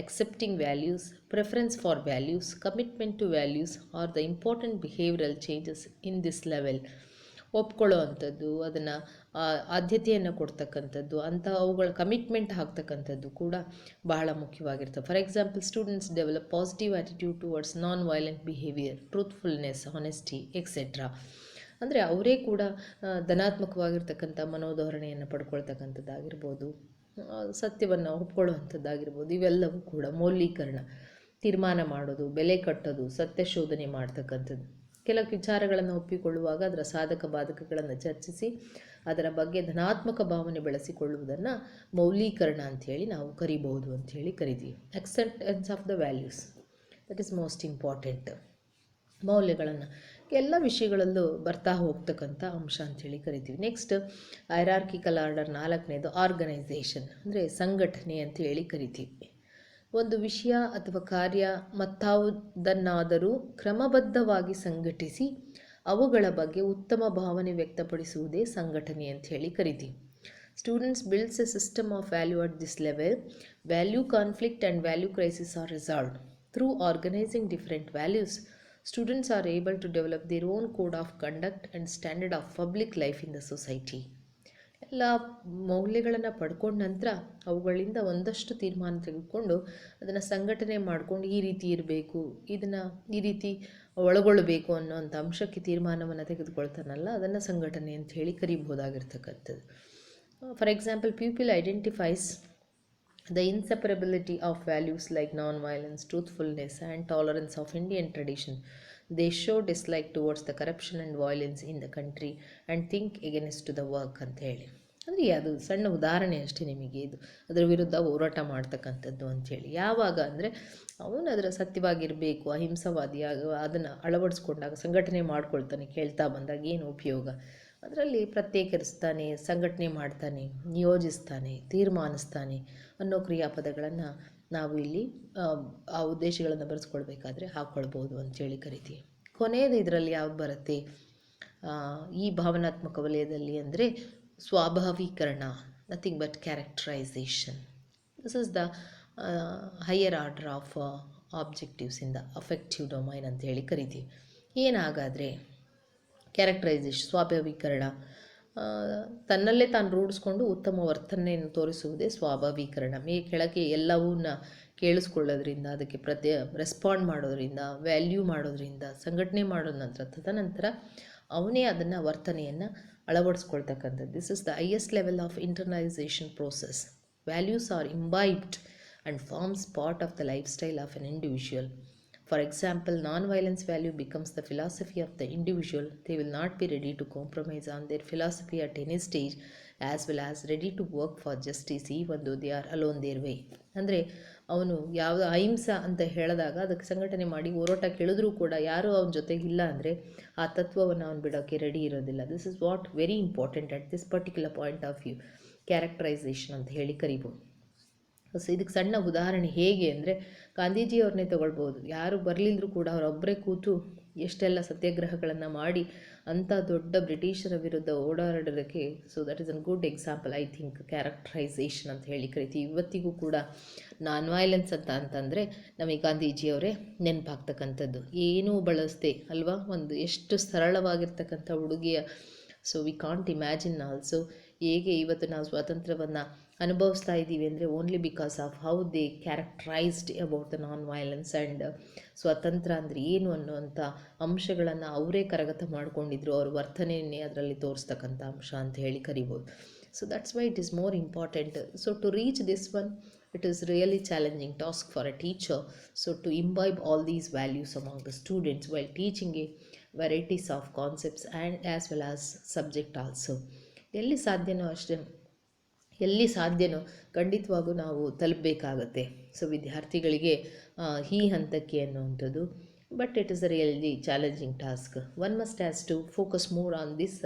Accepting values, preference for values, commitment to values R the important behavioural changes in this level. ಒಪ್ಕೊಳ್ಳೋ ಅಂಥದ್ದು, ಅದನ್ನು ಆದ್ಯತೆಯನ್ನು ಕೊಡ್ತಕ್ಕಂಥದ್ದು, ಅವುಗಳ ಕಮಿಟ್ಮೆಂಟ್ ಹಾಕ್ತಕ್ಕಂಥದ್ದು ಕೂಡ ಬಹಳ ಮುಖ್ಯವಾಗಿರ್ತವೆ. For example, students develop positive attitude towards non violent behaviour, truthfulness, honesty etcetera. ಅಂದರೆ ಅವರೇ ಕೂಡ ಧನಾತ್ಮಕವಾಗಿರ್ತಕ್ಕಂಥ ಮನೋಧೋರಣೆಯನ್ನು ಪಡ್ಕೊಳ್ತಕ್ಕಂಥದ್ದಾಗಿರ್ಬೋದು, ಸತ್ಯವನ್ನು ಒಪ್ಕೊಳ್ಳುವಂಥದ್ದಾಗಿರ್ಬೋದು. ಇವೆಲ್ಲವೂ ಕೂಡ ಮೌಲ್ಯೀಕರಣ. ತೀರ್ಮಾನ ಮಾಡೋದು, ಬೆಲೆ ಕಟ್ಟೋದು, ಸತ್ಯ ಶೋಧನೆ ಮಾಡ್ತಕ್ಕಂಥದ್ದು. ಕೆಲವು ವಿಚಾರಗಳನ್ನು ಒಪ್ಪಿಕೊಳ್ಳುವಾಗ ಅದರ ಸಾಧಕ ಬಾಧಕಗಳನ್ನು ಚರ್ಚಿಸಿ ಅದರ ಬಗ್ಗೆ ಧನಾತ್ಮಕ ಭಾವನೆ ಬೆಳೆಸಿಕೊಳ್ಳುವುದನ್ನು ಮೌಲ್ಯೀಕರಣ ಅಂಥೇಳಿ ನಾವು ಕರಿಬಹುದು ಅಂಥೇಳಿ ಕರಿತೀವಿ. Acceptance of the values, that is most important. ಮೌಲ್ಯಗಳನ್ನು ಎಲ್ಲ ವಿಷಯಗಳಲ್ಲೂ ಬರ್ತಾ ಹೋಗ್ತಕ್ಕಂಥ ಅಂಶ ಅಂಥೇಳಿ ಕರಿತೀವಿ. ನೆಕ್ಸ್ಟ್ ಹೈರಾರ್ಕಿಕಲ್ ಆರ್ಡರ್ ನಾಲ್ಕನೇದು ಆರ್ಗನೈಸೇಷನ್, ಅಂದರೆ ಸಂಘಟನೆ ಅಂಥೇಳಿ ಕರಿತೀವಿ. ಒಂದು ವಿಷಯ ಅಥವಾ ಕಾರ್ಯ ಮತ್ತಾವುದನ್ನಾದರೂ ಕ್ರಮಬದ್ಧವಾಗಿ ಸಂಘಟಿಸಿ ಅವುಗಳ ಬಗ್ಗೆ ಉತ್ತಮ ಭಾವನೆ ವ್ಯಕ್ತಪಡಿಸುವುದೇ ಸಂಘಟನೆ ಅಂತ ಹೇಳಿ ಕರಿತೀವಿ. Students builds a system of value at this level. Value conflict and value crisis are resolved. Through organizing different values, students are able to develop their own code of conduct and standard of public life in the society. ಎಲ್ಲ ಮೌಲ್ಯಗಳನ್ನು ಪಡ್ಕೊಂಡ ನಂತರ ಅವುಗಳಿಂದ ಒಂದಷ್ಟು ತೀರ್ಮಾನ ತೆಗೆದುಕೊಂಡು ಅದನ್ನು ಸಂಘಟನೆ ಮಾಡಿಕೊಂಡು ಈ ರೀತಿ ಇರಬೇಕು, ಇದನ್ನು ಈ ರೀತಿ ಒಳಗೊಳ್ಳಬೇಕು ಅನ್ನೋಂಥ ಅಂಶಕ್ಕೆ ತೀರ್ಮಾನವನ್ನು ತೆಗೆದುಕೊಳ್ತಾನಲ್ಲ, ಅದನ್ನು ಸಂಘಟನೆ ಅಂತ ಹೇಳಿ ಕರಿಬಹುದಾಗಿರ್ತಕ್ಕಂಥದ್ದು. For example, pupil identifies the inseparability of values like non-violence, truthfulness and tolerance of Indian tradition. They show dislike towards the corruption and violence in the country and think against the work ಅಂತ ಹೇಳಿ. ಅಂದರೆ ಅದು ಸಣ್ಣ ಉದಾಹರಣೆ ಅಷ್ಟೇ ನಿಮಗೆ, ಇದು ಅದರ ವಿರುದ್ಧ ಹೋರಾಟ ಮಾಡ್ತಕ್ಕಂಥದ್ದು ಅಂಥೇಳಿ. ಯಾವಾಗ ಅಂದರೆ ಅವನು ಅದರ ಸತ್ಯವಾಗಿರಬೇಕು, ಅಹಿಂಸವಾದಿಯಾಗ ಅದನ್ನು ಅಳವಡಿಸ್ಕೊಂಡಾಗ ಸಂಘಟನೆ ಮಾಡ್ಕೊಳ್ತಾನೆ, ಕೇಳ್ತಾ ಬಂದಾಗ ಏನು ಉಪಯೋಗ, ಅದರಲ್ಲಿ ಪ್ರತ್ಯೇಕರಿಸ್ತಾನೆ, ಸಂಘಟನೆ ಮಾಡ್ತಾನೆ, ನಿಯೋಜಿಸ್ತಾನೆ, ತೀರ್ಮಾನಿಸ್ತಾನೆ ಅನ್ನೋ ಕ್ರಿಯಾಪದಗಳನ್ನು ನಾವು ಇಲ್ಲಿ ಆ ಉದ್ದೇಶಗಳನ್ನು ಬರೆಸ್ಕೊಳ್ಬೇಕಾದ್ರೆ ಹಾಕ್ಕೊಳ್ಬೋದು ಅಂಥೇಳಿ ಕರಿತೀವಿ. ಕೊನೆಯದು ಇದರಲ್ಲಿ ಯಾವ್ದು ಬರುತ್ತೆ ಈ ಭಾವನಾತ್ಮಕ ವಲಯದಲ್ಲಿ ಅಂದರೆ ಸ್ವಾಭಾವೀಕರಣ, nothing but characterisation. This is the higher order of objectives in the affective domain ಅಂತ ಹೇಳಿ ಕರಿತೀವಿ. ಏನಾಗಾದರೆ ಕ್ಯಾರೆಕ್ಟರೈಸೇಷನ್, ಸ್ವಾಭಾವೀಕರಣ, ತನ್ನಲ್ಲೇ ತಾನು ರೂಢಿಸ್ಕೊಂಡು ಉತ್ತಮ ವರ್ತನೆಯನ್ನು ತೋರಿಸುವುದೇ ಸ್ವಾಭಾವೀಕರಣ. ಕೆಳಗೆ ಎಲ್ಲವನ್ನ ಕೇಳಿಸ್ಕೊಳ್ಳೋದ್ರಿಂದ, ಅದಕ್ಕೆ ರೆಸ್ಪಾಂಡ್ ಮಾಡೋದ್ರಿಂದ, ವ್ಯಾಲ್ಯೂ ಮಾಡೋದ್ರಿಂದ, ಸಂಘಟನೆ ಮಾಡೋದ ನಂತರ ತದನಂತರ ಅವನೇ ಅದನ್ನು ವರ್ತನೆಯನ್ನು ಅಳವಡಿಸ್ಕೊಳ್ತಕ್ಕಂಥದ್ದು. This is the highest level of internalisation process. Values are imbibed and forms part of the lifestyle of an individual. For example, non-violence value becomes the philosophy of the individual. They will not be ready to compromise on their philosophy at any stage, as well as ready to work for justice even though they are alone their way. ಅಂದರೆ ಅವನು ಯಾವುದು ಅಹಿಂಸೆ ಅಂತ ಹೇಳಿದಾಗ ಅದಕ್ಕೆ ಸಂಘಟನೆ ಮಾಡಿ ಹೋರಾಟ ಕೇಳಿದ್ರೂ ಕೂಡ ಯಾರೂ ಅವನ ಜೊತೆಗಿಲ್ಲ ಅಂದರೆ ಆ ತತ್ವವನ್ನು ಅವನು ಬಿಡೋಕ್ಕೆ ರೆಡಿ ಇರೋದಿಲ್ಲ. This is what very important at this particular point of view, characterisation ಅಂತ ಹೇಳಿ ಕರಿಬೋದು. ಸೊ ಇದಕ್ಕೆ ಸಣ್ಣ ಉದಾಹರಣೆ ಹೇಗೆ ಅಂದರೆ ಗಾಂಧೀಜಿಯವ್ರನ್ನೇ ತೊಗೊಳ್ಬೋದು. ಯಾರು ಬರಲಿಲ್ಲರೂ ಕೂಡ ಅವರೊಬ್ಬರೇ ಕೂತು ಎಷ್ಟೆಲ್ಲ ಸತ್ಯಾಗ್ರಹಗಳನ್ನು ಮಾಡಿ ಅಂಥ ದೊಡ್ಡ ಬ್ರಿಟಿಷರ ವಿರುದ್ಧ ಓಡಾಡೋದಕ್ಕೆ. So that is an good example, I think, characterisation ಅಂತ ಹೇಳಿ ಕರಿತೀವಿ. ಇವತ್ತಿಗೂ ಕೂಡ ನಾನ್ ವೈಲೆನ್ಸ್ ಅಂತಂದರೆ ನಮಗೆ ಗಾಂಧೀಜಿಯವರೇ ನೆನಪಾಗ್ತಕ್ಕಂಥದ್ದು. ಏನೂ ಬಳಸದೆ ಅಲ್ವಾ, ಒಂದು ಎಷ್ಟು ಸರಳವಾಗಿರ್ತಕ್ಕಂಥ ಹುಡುಗಿಯ. So we can't imagine also ಹೇಗೆ ಇವತ್ತು ನಾವು ಸ್ವಾತಂತ್ರ್ಯವನ್ನು ಅನುಭವಿಸ್ತಾ ಇದ್ದೀವಿ ಅಂದರೆ only because of how they characterised about the non violence and ಸ್ವಾತಂತ್ರ್ಯ ಅಂದರೆ ಏನು ಅನ್ನುವಂಥ ಅಂಶಗಳನ್ನು ಅವರೇ ಕರಗತ ಮಾಡಿಕೊಂಡಿದ್ರು. ಅವ್ರ ವರ್ತನೆಯನ್ನೇ ಅದರಲ್ಲಿ ತೋರಿಸ್ತಕ್ಕಂಥ ಅಂಶ ಅಂತ ಹೇಳಿ ಕರಿಬೋದು. So that's why it is more important. So to reach this one, it is really challenging task for a teacher, so to imbibe all these values among the students while teaching a varieties of concepts and as well as subject also. ಎಲ್ಲಿ ಸಾಧ್ಯನೋ ಖಂಡಿತವಾಗೂ ನಾವು ತಲುಪಬೇಕಾಗತ್ತೆ. ಸೊ ವಿದ್ಯಾರ್ಥಿಗಳಿಗೆ ಈ ಹಂತಕ್ಕೆ ಅನ್ನುವಂಥದ್ದು. But it is a really challenging task. One must has to focus more on this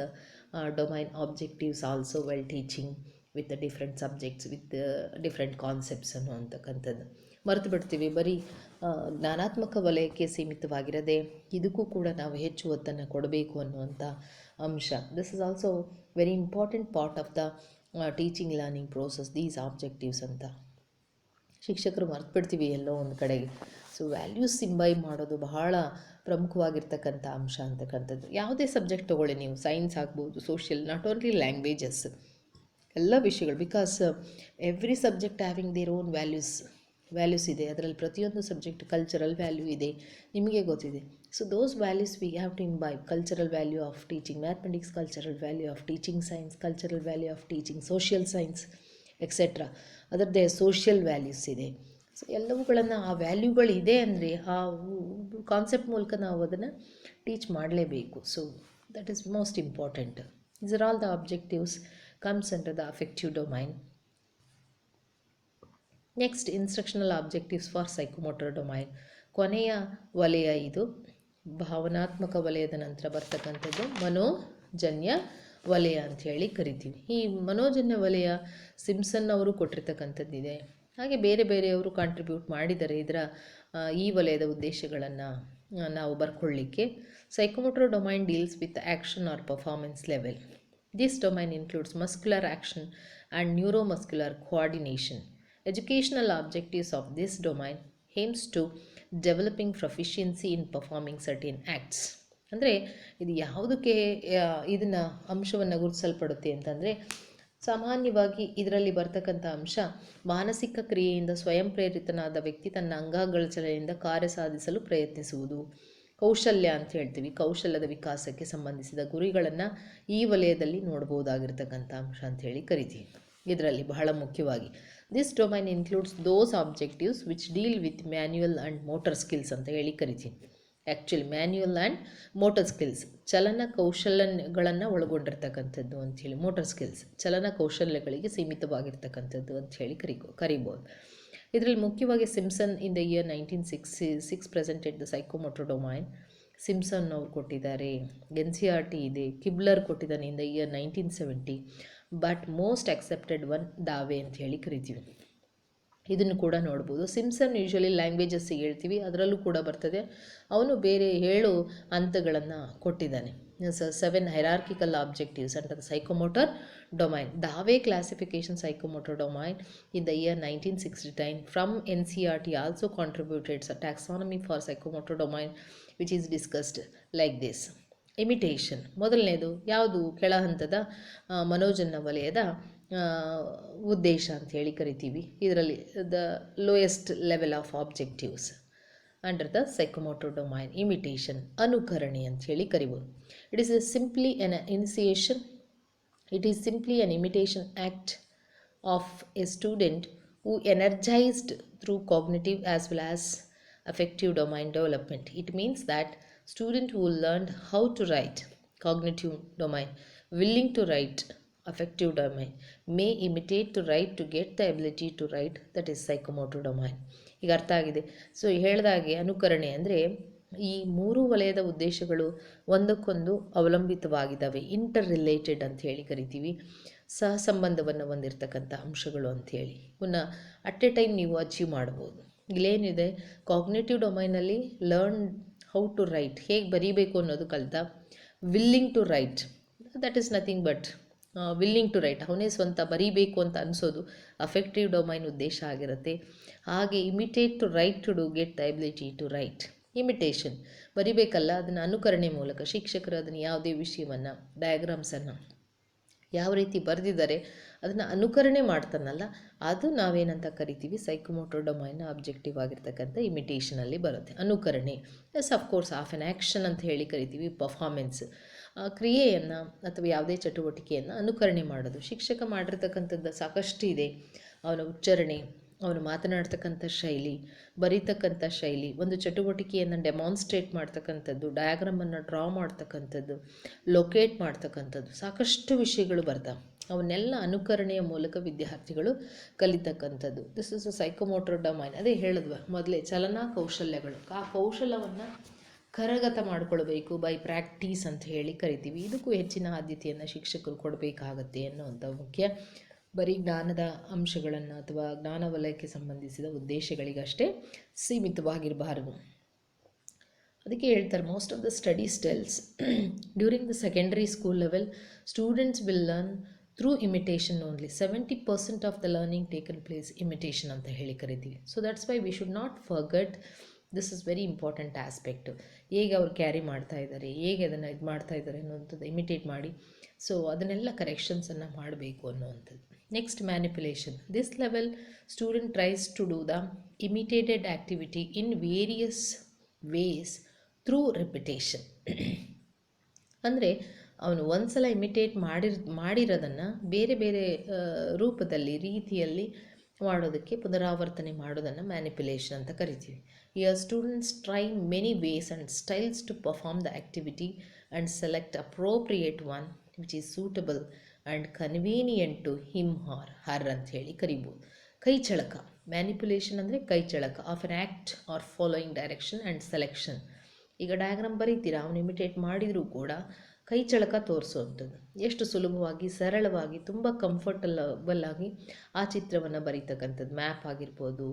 domain objectives also well teaching with the different subjects, with different concepts ಅನ್ನುವಂಥಕ್ಕಂಥದ್ದು. ಮರೆತು ಬಿಡ್ತೀವಿ, ಬರೀ ಜ್ಞಾನಾತ್ಮಕ ವಲಯಕ್ಕೆ ಸೀಮಿತವಾಗಿರದೆ ಇದಕ್ಕೂ ಕೂಡ ನಾವು ಹೆಚ್ಚು ಒತ್ತನ್ನು ಕೊಡಬೇಕು ಅನ್ನುವಂಥ ಅಂಶ. This is also very important part of the teaching learning process, these objectives ಅಂತ ಶಿಕ್ಷಕರು ಮರೆತು ಬಿಡ್ತೀವಿ ಎಲ್ಲೋ ಒಂದು ಕಡೆಗೆ. ಸೊ ವ್ಯಾಲ್ಯೂಸ್ ಇಂಬೈಬ್ ಮಾಡೋದು ಬಹಳ ಪ್ರಮುಖವಾಗಿರ್ತಕ್ಕಂಥ ಅಂಶ ಅಂತಕ್ಕಂಥದ್ದು. ಯಾವುದೇ ಸಬ್ಜೆಕ್ಟ್ ತೊಗೊಳ್ಳಿ ನೀವು, ಸೈನ್ಸ್ ಆಗ್ಬೋದು, ಸೋಷಿಯಲ್, ನಾಟ್ ಓನ್ಲಿ ಲ್ಯಾಂಗ್ವೇಜಸ್, ಎಲ್ಲ ವಿಷಯಗಳು. Because every subject having their own values ಇದೆ. ಅದರಲ್ಲಿ ಪ್ರತಿಯೊಂದು ಸಬ್ಜೆಕ್ಟ್ ಕಲ್ಚರಲ್ ವ್ಯಾಲ್ಯೂ ಇದೆ, ನಿಮಗೆ ಗೊತ್ತಿದೆ. So those values we have to imbibe. Cultural value of teaching mathematics, cultural value of teaching science, cultural value of teaching social science etcetera. ಅದರದ್ದೇ ಸೋಷಿಯಲ್ ವ್ಯಾಲ್ಯೂಸ್ ಇದೆ. ಸೊ ಎಲ್ಲವುಗಳನ್ನು ಆ ವ್ಯಾಲ್ಯೂಗಳಿದೆ ಅಂದರೆ ಆ ಕಾನ್ಸೆಪ್ಟ್ ಮೂಲಕ ನಾವು ಅದನ್ನು ಟೀಚ್ ಮಾಡಲೇಬೇಕು. So that is most important. These are all the objectives comes under the affective domain. Next, instructional objectives for psychomotor domain. ಕೊನೆಯ ವಲಯ ಇದು. ಭಾವನಾತ್ಮಕ ವಲಯದ ನಂತರ ಬರ್ತಕ್ಕಂಥದ್ದು ಮನೋಜನ್ಯ ವಲಯ ಅಂಥೇಳಿ ಕರಿತೀವಿ. ಈ ಮನೋಜನ್ಯ ವಲಯ ಸಿಂಪ್ಸನ್ ಅವರು ಕೊಟ್ಟಿರ್ತಕ್ಕಂಥದ್ದಿದೆ. ಹಾಗೆ ಬೇರೆ ಬೇರೆಯವರು ಕಾಂಟ್ರಿಬ್ಯೂಟ್ ಮಾಡಿದ್ದಾರೆ ಇದರ ಈ ವಲಯದ ಉದ್ದೇಶಗಳನ್ನು ನಾವು ಬರ್ಕೊಳ್ಳಿಕ್ಕೆ. Psychomotor domain deals with action or performance level. This domain includes muscular action and neuromuscular coordination. Educational objectives of this domain aims to developing proficiency in performing certain acts. ಅಂದರೆ ಇದು ಯಾವುದಕ್ಕೆ ಇದನ್ನು ಅಂಶವನ್ನು ಗುರುತಿಸಲ್ಪಡುತ್ತೆ ಅಂತಂದರೆ, ಸಾಮಾನ್ಯವಾಗಿ ಇದರಲ್ಲಿ ಬರ್ತಕ್ಕಂಥ ಅಂಶ ಮಾನಸಿಕ ಕ್ರಿಯೆಯಿಂದ ಸ್ವಯಂ ಪ್ರೇರಿತನಾದ ವ್ಯಕ್ತಿ ತನ್ನ ಅಂಗಗಳ ಚಲನೆಯಿಂದ ಕಾರ್ಯ ಸಾಧಿಸಲು ಪ್ರಯತ್ನಿಸುವುದು. ಕೌಶಲ್ಯ ಅಂತ ಹೇಳ್ತೀವಿ, ಕೌಶಲ್ಯದ ವಿಕಾಸಕ್ಕೆ ಸಂಬಂಧಿಸಿದ ಗುರಿಗಳನ್ನು ಈ ವಲಯದಲ್ಲಿ ನೋಡ್ಬೋದಾಗಿರ್ತಕ್ಕಂಥ ಅಂಶ ಅಂಥೇಳಿ ಕರಿತೀವಿ. ಇದರಲ್ಲಿ ಬಹಳ ಮುಖ್ಯವಾಗಿ this domain includes those objectives which deal with manual and motor skills ಅಂತ ಹೇಳಿ ಕರಿತೀವಿ. Actually manual and motor skills ಚಲನ ಕೌಶಲ್ಯಗಳನ್ನು ಒಳಗೊಂಡಿರ್ತಕ್ಕಂಥದ್ದು ಅಂಥೇಳಿ. ಮೋಟರ್ ಸ್ಕಿಲ್ಸ್ ಚಲನ ಕೌಶಲ್ಯಗಳಿಗೆ ಸೀಮಿತವಾಗಿರ್ತಕ್ಕಂಥದ್ದು ಅಂಥೇಳಿ ಕರಿಬೋದು. ಇದರಲ್ಲಿ ಮುಖ್ಯವಾಗಿ Simpson in the year 1966 presented the psychomotor domain. Simpson ಅವರು ಕೊಟ್ಟಿದ್ದಾರೆ. NCERT ಇದೆ. ಕಿಬ್ಲರ್ ಕೊಟ್ಟಿದ್ದಾನೆ ಇನ್ the year 1970. But most accepted one ದಾವೆ ಅಂತ ಹೇಳಿ ಕರಿತೀವಿ. ಇದನ್ನು ಕೂಡ ನೋಡ್ಬೋದು. ಸಿಂಪ್ಸನ್ ಯೂಶ್ವಲಿ ಲ್ಯಾಂಗ್ವೇಜಸ್ಸಿಗೆ ಹೇಳ್ತೀವಿ, ಅದರಲ್ಲೂ ಕೂಡ ಬರ್ತದೆ. ಅವನು ಬೇರೆ 7 ಹಂತಗಳನ್ನು ಕೊಟ್ಟಿದ್ದಾನೆ. 7 hierarchical objectives and the psychomotor domain. Dave classification psychomotor domain in the year 1969 from NCERT also contributed taxonomy for psychomotor domain which is discussed like this. Imitation ಮೊದಲನೇದು ಯಾವುದು? ಕೆಳ ಹಂತದ ಮನೋಜನ್ನ ವಲಯದ ಉದ್ದೇಶ ಅಂತ ಹೇಳಿ ಕರಿತೀವಿ. ಇದರಲ್ಲಿ the lowest level of objectives under the psychomotor domain. Imitation ಅನುಕರಣೆ ಅಂತ ಹೇಳಿ ಕರಿಬೋದು. It is simply N initiation. It is simply an imitation act of A student who energised through cognitive as well as affective domain development. It means that student who learned how to write, cognitive domain, willing to write, affective domain, may imitate to write to get the ability to write, that is psychomotor domain. ಈಗ ಅರ್ಥ ಆಗಿದೆ. ಸೊ ಹೇಳಿದಾಗೆ ಅನುಕರಣೆ ಅಂದರೆ ಈ 3 ವಲಯದ ಉದ್ದೇಶಗಳು ಒಂದಕ್ಕೊಂದು ಅವಲಂಬಿತವಾಗಿದ್ದಾವೆ, ಇಂಟರ್ ರಿಲೇಟೆಡ್ ಅಂತ ಹೇಳಿ ಕರಿತೀವಿ. ಸಹ ಸಂಬಂಧವನ್ನು ಹೊಂದಿರತಕ್ಕಂಥ ಅಂಶಗಳು ಅಂಥೇಳಿ ಇವನ್ನ ಅಟ್ ಎ ಟೈಮ್ ನೀವು ಅಚೀವ್ ಮಾಡ್ಬೋದು. ಇಲ್ಲೇನಿದೆ, ಕಾಗ್ನೇಟಿವ್ ಡೊಮೈನಲ್ಲಿ ಲರ್ನ್ ಹೌ ಟು ರೈಟ್, ಹೇಗೆ ಬರೀಬೇಕು ಅನ್ನೋದು ಕಲಿತ. Willing to write, that is nothing but willing to write, ಅವನೇ ಸ್ವಂತ ಬರೀಬೇಕು ಅಂತ ಅನಿಸೋದು ಅಫೆಕ್ಟಿವ್ ಡೊಮೈನ್ ಉದ್ದೇಶ ಆಗಿರುತ್ತೆ. ಹಾಗೆ imitate to write to do get the ability to write. Imitation ಬರಿಬೇಕಲ್ಲ, ಅದನ್ನು ಅನುಕರಣೆ ಮೂಲಕ ಶಿಕ್ಷಕರು ಅದನ್ನು ಯಾವುದೇ ವಿಷಯವನ್ನು, ಡಯಾಗ್ರಾಮ್ಸನ್ನು ಯಾವ ರೀತಿ ಬರೆದಿದ್ದಾರೆ ಅದನ್ನು ಅನುಕರಣೆ ಮಾಡ್ತಾನಲ್ಲ, ಅದು ನಾವೇನಂತ ಕರಿತೀವಿ ಸೈಕೋಮೋಟರ್ ಡೊಮೈನ್ನ ಆಬ್ಜೆಕ್ಟಿವ್ ಆಗಿರ್ತಕ್ಕಂಥ ಇಮಿಟೇಷನಲ್ಲಿ ಬರುತ್ತೆ. ಅನುಕರಣೆ yes of course of N action ಅಂತ ಹೇಳಿ ಕರಿತೀವಿ. ಪರ್ಫಾರ್ಮೆನ್ಸ್ ಕ್ರಿಯೆಯನ್ನು ಅಥವಾ ಯಾವುದೇ ಚಟುವಟಿಕೆಯನ್ನು ಅನುಕರಣೆ ಮಾಡೋದು. ಶಿಕ್ಷಕ ಮಾಡಿರ್ತಕ್ಕಂಥದ್ದು ಸಾಕಷ್ಟು ಇದೆ. ಅವನ ಉಚ್ಚಾರಣೆ, ಅವನು ಮಾತನಾಡ್ತಕ್ಕಂಥ ಶೈಲಿ, ಬರೀತಕ್ಕಂಥ ಶೈಲಿ, ಒಂದು ಚಟುವಟಿಕೆಯನ್ನು ಡೆಮಾನ್ಸ್ಟ್ರೇಟ್ ಮಾಡ್ತಕ್ಕಂಥದ್ದು, ಡಯಾಗ್ರಾಮನ್ನು ಡ್ರಾ ಮಾಡ್ತಕ್ಕಂಥದ್ದು, ಲೊಕೇಟ್ ಮಾಡ್ತಕ್ಕಂಥದ್ದು, ಸಾಕಷ್ಟು ವಿಷಯಗಳು ಬರ್ತಾವೆ. ಅವನ್ನೆಲ್ಲ ಅನುಕರಣೆಯ ಮೂಲಕ ವಿದ್ಯಾರ್ಥಿಗಳು ಕಲಿತಕ್ಕಂಥದ್ದು. This is a psychomotor domain. ಅದೇ ಹೇಳಿದ್ವ ಮೊದಲೇ, ಚಲನಾ ಕೌಶಲ್ಯಗಳು. ಆ ಕೌಶಲ್ಯವನ್ನು ಕರಗತ ಮಾಡಿಕೊಳ್ಬೇಕು, ಬೈ ಪ್ರಾಕ್ಟೀಸ್ ಅಂತ ಹೇಳಿ ಕರಿತೀವಿ. ಇದಕ್ಕೂ ಹೆಚ್ಚಿನ ಆದ್ಯತೆಯನ್ನು ಶಿಕ್ಷಕರು ಕೊಡಬೇಕಾಗತ್ತೆ ಅನ್ನುವಂಥ ಮುಖ್ಯ. ಬರೀ ಜ್ಞಾನದ ಅಂಶಗಳನ್ನು ಅಥವಾ ಜ್ಞಾನ ವಲಯಕ್ಕೆ ಸಂಬಂಧಿಸಿದ ಉದ್ದೇಶಗಳಿಗಷ್ಟೇ ಸೀಮಿತವಾಗಿರಬಾರದು. ಅದಕ್ಕೆ ಹೇಳ್ತಾರೆ, most of the studies tells during the secondary school level students will learn through imitation only. 70% of the learning taken place imitation ಅಂತ ಹೇಳಿ ಕರಿತೀವಿ. So that's why we should not forget this is very important aspect. ಹೇಗೆ ಅವ್ರು ಕ್ಯಾರಿ ಮಾಡ್ತಾ ಇದ್ದಾರೆ, ಹೇಗೆ ಅದನ್ನು ಇದು ಮಾಡ್ತಾ ಇದ್ದಾರೆ ಅನ್ನುವಂಥದ್ದು ಇಮಿಟೇಟ್ ಮಾಡಿ, ಸೊ ಅದನ್ನೆಲ್ಲ ಕರೆಕ್ಷನ್ಸನ್ನು ಮಾಡಬೇಕು ಅನ್ನುವಂಥದ್ದು. Next, manipulation. This level student tries to do the imitated activity in various ways through repetition. ಅಂದರೆ ಅವನು ಒಂದು ಸಲ ಇಮಿಟೇಟ್ ಮಾಡಿರೋದನ್ನು ಬೇರೆ ಬೇರೆ ರೂಪದಲ್ಲಿ, ರೀತಿಯಲ್ಲಿ ಮಾಡೋದಕ್ಕೆ ಪುನರಾವರ್ತನೆ ಮಾಡೋದನ್ನು ಮ್ಯಾನಿಪ್ಯುಲೇಷನ್ ಅಂತ ಕರಿತೀವಿ. Here students try many ways and styles to perform the activity and select appropriate one which is suitable and convenient to him or her ಅಂತ ಹೇಳಿ ಕರಿಬೋದು. ಕೈ ಚಳಕ, ಮ್ಯಾನಿಪ್ಯುಲೇಷನ್ ಅಂದರೆ ಕೈ ಚಳಕ of an act or following direction and selection. ಈಗ ಡಯಾಗ್ರಾಮ್ ಬರೀತೀರಾ, ಅವನು ಇಮಿಟೇಟ್ ಮಾಡಿದರೂ ಕೂಡ ಕೈ ಚಳಕ ತೋರಿಸುವಂಥದ್ದು, ಎಷ್ಟು ಸುಲಭವಾಗಿ ಸರಳವಾಗಿ ತುಂಬ ಕಂಫರ್ಟಬಲ್ ಆಗಿ ಆ ಚಿತ್ರವನ್ನು ಬರೀತಕ್ಕಂಥದ್ದು. ಮ್ಯಾಪ್ ಆಗಿರ್ಬೋದು,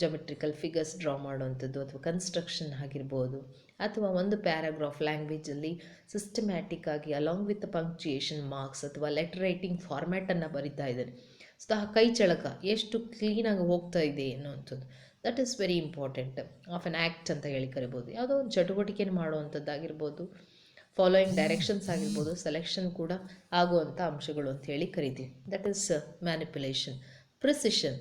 ಜೊಮೆಟ್ರಿಕಲ್ ಫಿಗರ್ಸ್ ಡ್ರಾ ಮಾಡುವಂಥದ್ದು, ಅಥವಾ ಕನ್ಸ್ಟ್ರಕ್ಷನ್ ಆಗಿರ್ಬೋದು, ಅಥವಾ ಒಂದು ಪ್ಯಾರಾಗ್ರಾಫ್ ಲ್ಯಾಂಗ್ವೇಜಲ್ಲಿ ಸಿಸ್ಟಮ್ಯಾಟಿಕ್ ಆಗಿ ಅಲಾಂಗ್ ವಿತ್ ಪಂಕ್ಚುಯೇಷನ್ ಮಾರ್ಕ್ಸ್ ಅಥವಾ ಲೆಟರ್ ರೈಟಿಂಗ್ ಫಾರ್ಮ್ಯಾಟನ್ನು ಬರಿತಾ ಇದ್ದಾರೆ. ಸೊ ಆ ಕೈ ಚಳಕ ಎಷ್ಟು ಕ್ಲೀನಾಗಿ ಹೋಗ್ತಾ ಇದೆ ಅನ್ನುವಂಥದ್ದು, that is very important of an act ಅಂತ ಹೇಳಿ ಕರಿಬೋದು. ಯಾವುದೋ ಒಂದು ಚಟುವಟಿಕೆಯನ್ನು ಮಾಡುವಂಥದ್ದಾಗಿರ್ಬೋದು, ಫಾಲೋಯಿಂಗ್ ಡೈರೆಕ್ಷನ್ಸ್ ಆಗಿರ್ಬೋದು, ಸೆಲೆಕ್ಷನ್ ಕೂಡ ಆಗುವಂಥ ಅಂಶಗಳು ಅಂತ ಹೇಳಿ ಕರಿತೀವಿ. That is manipulation. Precision.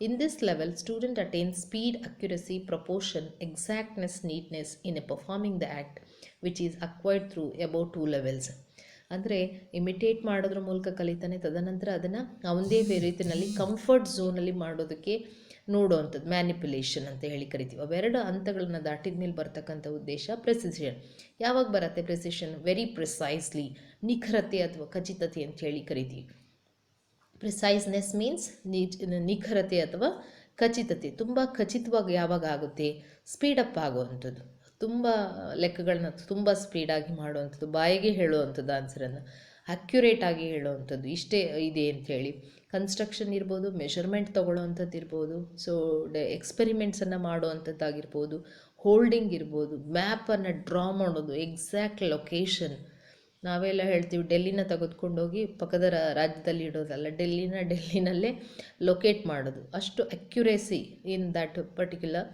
In this level student attain speed, accuracy, proportion, exactness, neatness in a performing the act which is acquired through about 2 levels. ಅಂದರೆ ಇಮಿಟೇಟ್ ಮಾಡೋದ್ರ ಮೂಲಕ ಕಲಿತಾನೆ, ತದನಂತರ ಅದನ್ನು ಅವನದೇ ರೀತಿಯಲ್ಲಿ ಕಂಫರ್ಟ್ ಝೋನಲ್ಲಿ ಮಾಡೋದಕ್ಕೆ ನೋಡುವಂಥದ್ದು ಮ್ಯಾನಿಪ್ಯುಲೇಷನ್ ಅಂತ ಹೇಳಿ ಕರಿತೀವಿ. ಅವೆರಡು ಹಂತಗಳನ್ನು ದಾಟಿದ ಮೇಲೆ ಬರ್ತಕ್ಕಂಥ ಉದ್ದೇಶ ಪ್ರೆಸಿಷನ್. ಯಾವಾಗ ಬರುತ್ತೆ ಪ್ರೆಸಿಷನ್? ವೆರಿ ಪ್ರಿಸೈಸ್ಲಿ, ನಿಖರತೆ ಅಥವಾ ಖಚಿತತೆ ಅಂತ ಹೇಳಿ ಕರಿತೀವಿ. ಪ್ರಿಸೈಸ್ನೆಸ್ ಮೀನ್ಸ್ ನಿಖರತೆ ಅಥವಾ ಖಚಿತತೆ. ತುಂಬ ಖಚಿತವಾಗಿ ಯಾವಾಗ ಆಗುತ್ತೆ? ಸ್ಪೀಡಪ್ ಆಗುವಂಥದ್ದು, ತುಂಬ ಲೆಕ್ಕಗಳನ್ನ ತುಂಬ ಸ್ಪೀಡಾಗಿ ಮಾಡುವಂಥದ್ದು, ಬಾಯಿಗೆ ಹೇಳುವಂಥದ್ದು, ಆನ್ಸರನ್ನು ಅಕ್ಯುರೇಟಾಗಿ ಹೇಳುವಂಥದ್ದು, ಇಷ್ಟೇ ಇದೆ ಅಂಥೇಳಿ. ಕನ್ಸ್ಟ್ರಕ್ಷನ್ ಇರ್ಬೋದು, ಮೆಷರ್ಮೆಂಟ್ ತೊಗೊಳ್ಳೋವಂಥದ್ದು ಇರ್ಬೋದು, ಸೊ ಎಕ್ಸ್ಪೆರಿಮೆಂಟ್ಸನ್ನು ಮಾಡುವಂಥದ್ದಾಗಿರ್ಬೋದು, ಹೋಲ್ಡಿಂಗ್ ಇರ್ಬೋದು, ಮ್ಯಾಪನ್ನು ಡ್ರಾ ಮಾಡೋದು, ಎಕ್ಸಾಕ್ಟ್ ಲೊಕೇಶನ್. ನಾವೆಲ್ಲ ಹೇಳ್ತೀವಿ ಡೆಲ್ಲಿನ ತೆಗೆದುಕೊಂಡೋಗಿ ಪಕ್ಕದ ರಾಜ್ಯದಲ್ಲಿ ಇಡೋದಲ್ಲ, ಡೆಲ್ಲಿನಲ್ಲೇ ಲೊಕೇಟ್ ಮಾಡೋದು. ಅಷ್ಟು accuracy in that particular